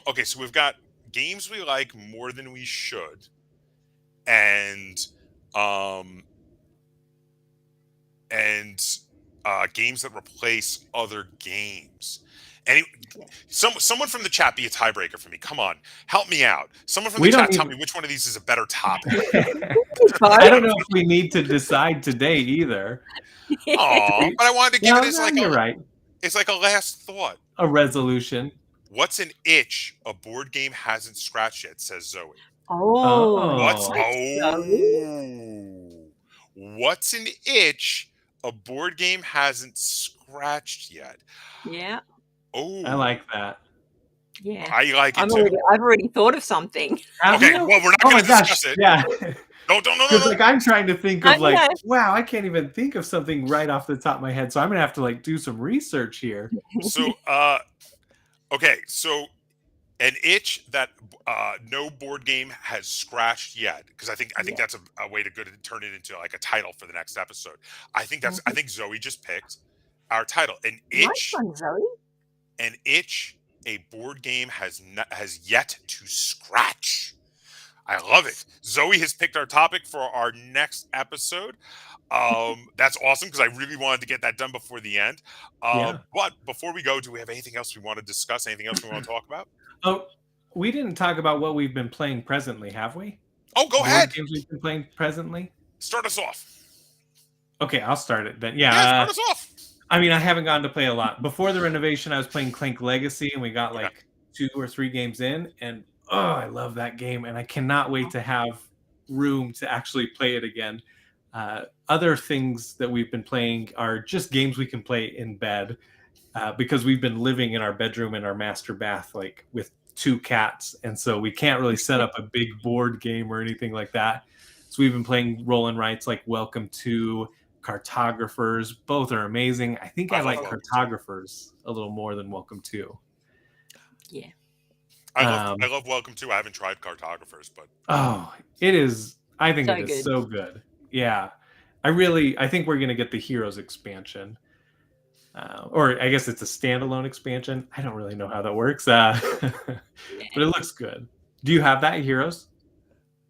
Okay, so we've got games we like more than we should, and games that replace other games. Someone from the chat be a tiebreaker for me. Come on, help me out. Someone from the chat, tell me which one of these is a better topic. I don't know if we need to decide today either. Oh, but I wanted to give it as like right. It's like a last thought. A resolution. What's an itch a board game hasn't scratched yet, says Zoe. What's an itch a board game hasn't scratched yet? Yeah. Oh, I like that. Yeah, I like it too. I've already thought of something. Okay, well, we're not going to discuss it. Yeah. No. Like, I'm trying to think of wow, I can't even think of something right off the top of my head. So I'm going to have to like do some research here. So, okay, so an itch that no board game has scratched yet, because I think that's a way to turn it into like a title for the next episode. I think Zoe just picked our title. An itch. Nice one, Zoe. An itch a board game has yet to scratch. I love it. Zoe has picked our topic for our next episode. That's awesome, because I really wanted to get that done before the end. But before we go, do we have anything else we want to discuss? Anything else we want to talk about? Oh, we didn't talk about what we've been playing presently, have we? Oh, go ahead. Games we've been playing presently. Start us off. Okay, I'll start it then. Start us off. I mean, I haven't gotten to play a lot. Before the renovation, I was playing Clank Legacy, and we got like 2 or 3 games in, and I love that game, and I cannot wait to have room to actually play it again. Other things that we've been playing are just games we can play in bed, because we've been living in our bedroom in our master bath, like with 2 cats, and so we can't really set up a big board game or anything like that. So we've been playing roll and writes like Welcome to, Cartographers. Both are amazing. I think I like Cartographers a little more than Welcome to. Yeah. I love Welcome to. I haven't tried Cartographers, but it is. I think so it is good. so good. Yeah, I think we're gonna get the Heroes expansion, or I guess it's a standalone expansion. I don't really know how that works, but it looks good. Do you have that, Heroes?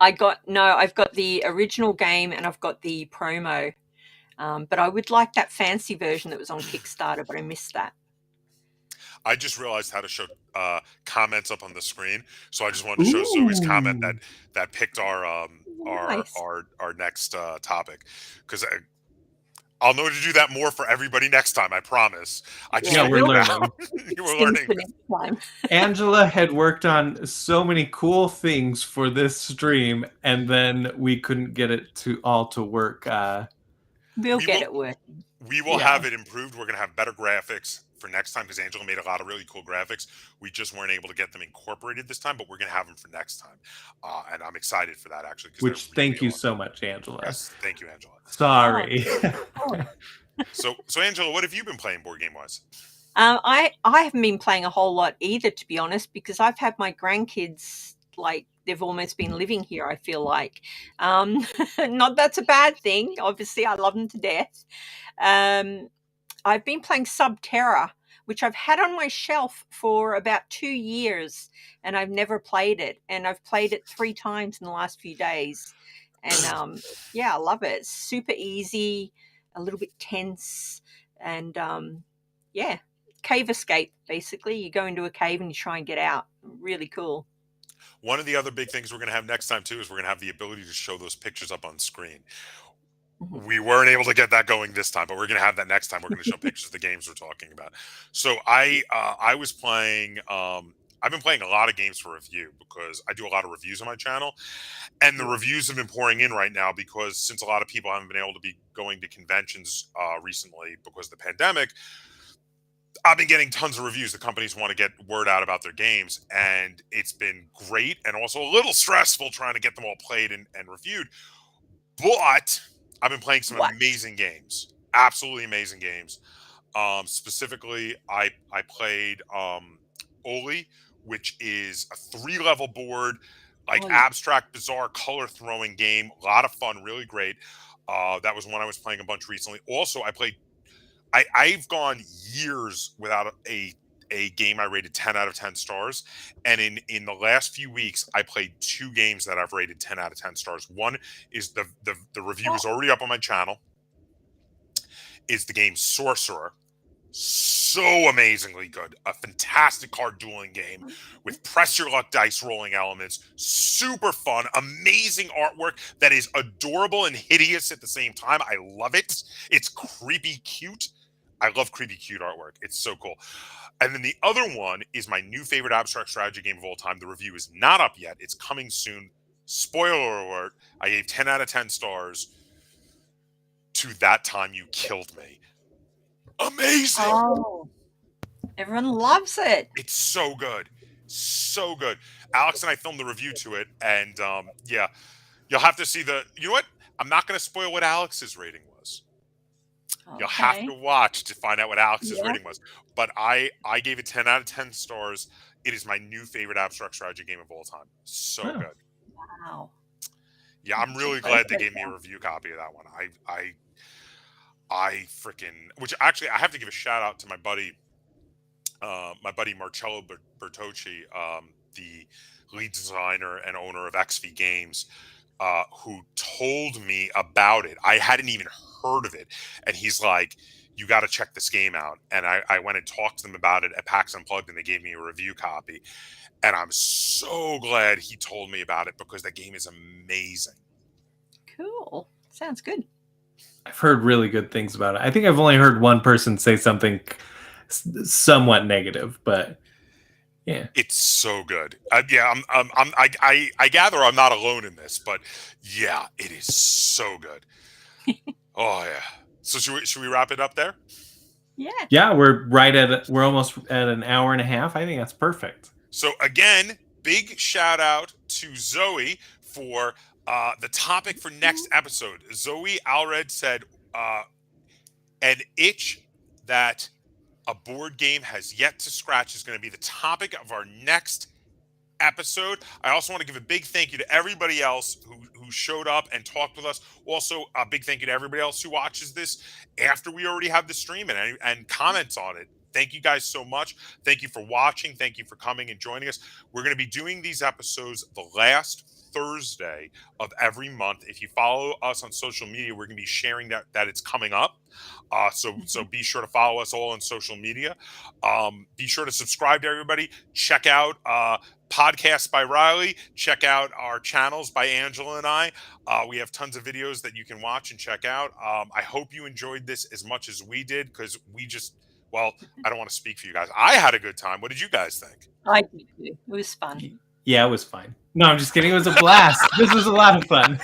I've got the original game and I've got the promo, but I would like that fancy version that was on Kickstarter, but I missed that. I just realized how to show comments up on the screen, so I just wanted to show Zoe's comment that picked our next topic, because I'll know to do that more for everybody next time. I promise. We're learning. We're learning. Angela had worked on so many cool things for this stream, and then we couldn't get it to work. We'll get it working. We will have it improved. We're going to have better graphics, for next time because Angela made a lot of really cool graphics. We just weren't able to get them incorporated this time, but we're going to have them for next time. And I'm excited for that, actually. Which, thank you so much, Angela. Yes, thank you, Angela. Sorry. So Angela, what have you been playing board game-wise? I haven't been playing a whole lot either, to be honest, because I've had my grandkids, like, they've almost been living here, I feel like. Not that's a bad thing. Obviously, I love them to death. I've been playing Subterra, which I've had on my shelf for about 2 years, and I've never played it. And I've played it 3 times in the last few days. And yeah, I love it. It's super easy, a little bit tense, and yeah, cave escape, basically. You go into a cave and you try and get out. Really cool. One of the other big things we're going to have next time, too, is we're going to have the ability to show those pictures up on screen. We weren't able to get that going this time, but we're going to have that next time. We're going to show pictures of the games we're talking about. So I was playing, I've been playing a lot of games for review because I do a lot of reviews on my channel. And the reviews have been pouring in right now because since a lot of people haven't been able to be going to conventions recently because of the pandemic, I've been getting tons of reviews. The companies want to get word out about their games, and it's been great and also a little stressful trying to get them all played and reviewed. But I've been playing some amazing games, absolutely amazing games. Specifically, I played Oli, which is a 3-level board, like abstract, bizarre, color-throwing game. A lot of fun, really great. That was one I was playing a bunch recently. Also, I've gone years without a game I rated 10 out of 10 stars. And in the last few weeks, I played 2 games that I've rated 10 out of 10 stars. One is the review is already up on my channel. Is the game Sorcerer. So amazingly good. A fantastic card dueling game with press your luck dice rolling elements. Super fun. Amazing artwork that is adorable and hideous at the same time. I love it. It's creepy cute. I love creepy cute artwork. It's so cool. And then the other one is my new favorite abstract strategy game of all time. The review is not up yet. It's coming soon. Spoiler alert. I gave 10 out of 10 stars to That Time You Killed Me. Amazing. Oh, everyone loves it. It's so good. So good. Alex and I filmed the review to it. And yeah, you'll have to see you know what? I'm not going to spoil what Alex's rating was. Okay. You'll have to watch to find out what Alex's rating was. But I gave it 10 out of 10 stars. It is my new favorite abstract strategy game of all time. So good. Wow. Yeah, I'm really glad they gave me a review copy of that one. I freaking, which actually I have to give a shout out to my buddy Marcello Bertocci, the lead designer and owner of XV Games, who told me about it. I hadn't even heard of it. And he's like, you got to check this game out. And I went and talked to them about it at PAX Unplugged, and they gave me a review copy. And I'm so glad he told me about it because that game is amazing. Cool. Sounds good. I've heard really good things about it. I think I've only heard one person say something somewhat negative, but yeah, it's so good. Yeah, I gather I'm not alone in this, but yeah, it is so good. Oh yeah. So should we wrap it up there? Yeah. Yeah, we're almost at an hour and a half. I think that's perfect. So again, big shout out to Zoe for the topic for next episode. Zoe Alred said, an itch that a board game has yet to scratch is going to be the topic of our next episode. I also want to give a big thank you to everybody else who showed up and talked with us. Also, a big thank you to everybody else who watches this after we already have the stream and comments on it. Thank you guys so much. Thank you for watching. Thank you for coming and joining us. We're going to be doing these episodes the last Thursday of every month. If you follow us on social media, we're going to be sharing that it's coming up. So be sure to follow us all on social media. Be sure to subscribe to everybody. Check out podcasts by Riley. Check out our channels by Angela and I. We have tons of videos that you can watch and check out. I hope you enjoyed this as much as we did, because I don't want to speak for you guys. I had a good time. What did you guys think? I did too. It was fun. Yeah, it was fine. No, I'm just kidding. It was a blast. This was a lot of fun.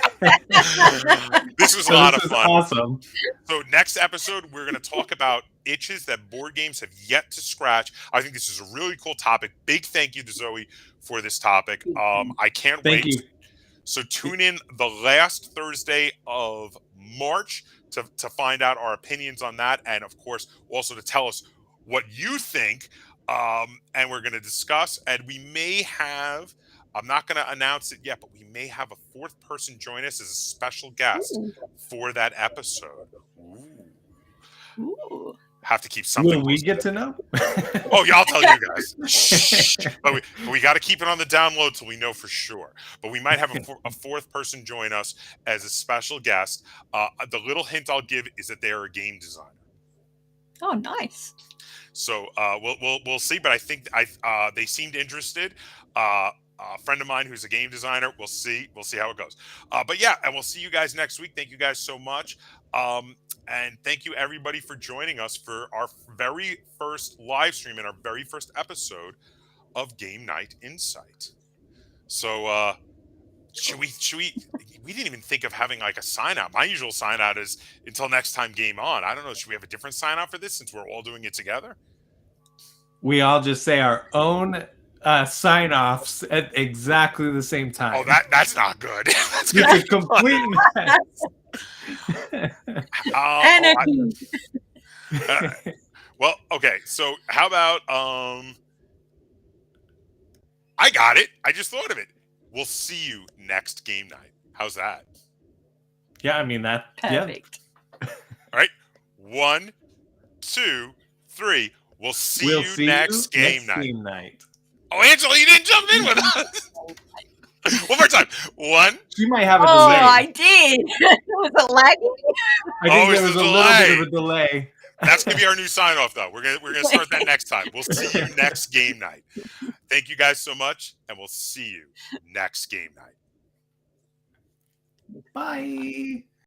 This was a lot of This was fun. awesome. So next episode, we're going to talk about itches that board games have yet to scratch. I think this is a really cool topic. Big thank you to Zoe for this topic. I can't wait. Thank you. So tune in the last Thursday of March to find out our opinions on that, and of course also to tell us what you think. And we're going to discuss, and we may have, I'm not going to announce it yet, but we may have a fourth person join us as a special guest for that episode. Ooh. Have to keep something. Will we get to know? Oh yeah, I'll tell you guys. Shh. But we got to keep it on the down low till we know for sure. But we might have a fourth person join us as a special guest. The little hint I'll give is that they are a game designer. Oh, nice. So we'll see. But I think they seemed interested. A friend of mine who's a game designer. We'll see how it goes. But yeah, and we'll see you guys next week. Thank you guys so much. And thank you everybody for joining us for our very first live stream and our very first episode of Game Night Insight. So should we didn't even think of having like a sign out. My usual sign out is until next time, game on. I don't know, should we have a different sign out for this since we're all doing it together? We all just say our own sign offs at exactly the same time. Oh, that's not good. That's It's a complete mess. Well, okay. So how about I got it. I just thought of it. We'll see you next game night. How's that? Yeah, I mean that. Perfect. Yeah. All right. 1, 2, 3. We'll see you next game night. Oh, Angela, you didn't jump in with us. One more time. 1. She might have a delay. Oh, I did. Was it lagging? I think there was a little bit of a delay. That's gonna be our new sign off, though. We're gonna start that next time. We'll see you next game night. Thank you guys so much, and we'll see you next game night. Bye.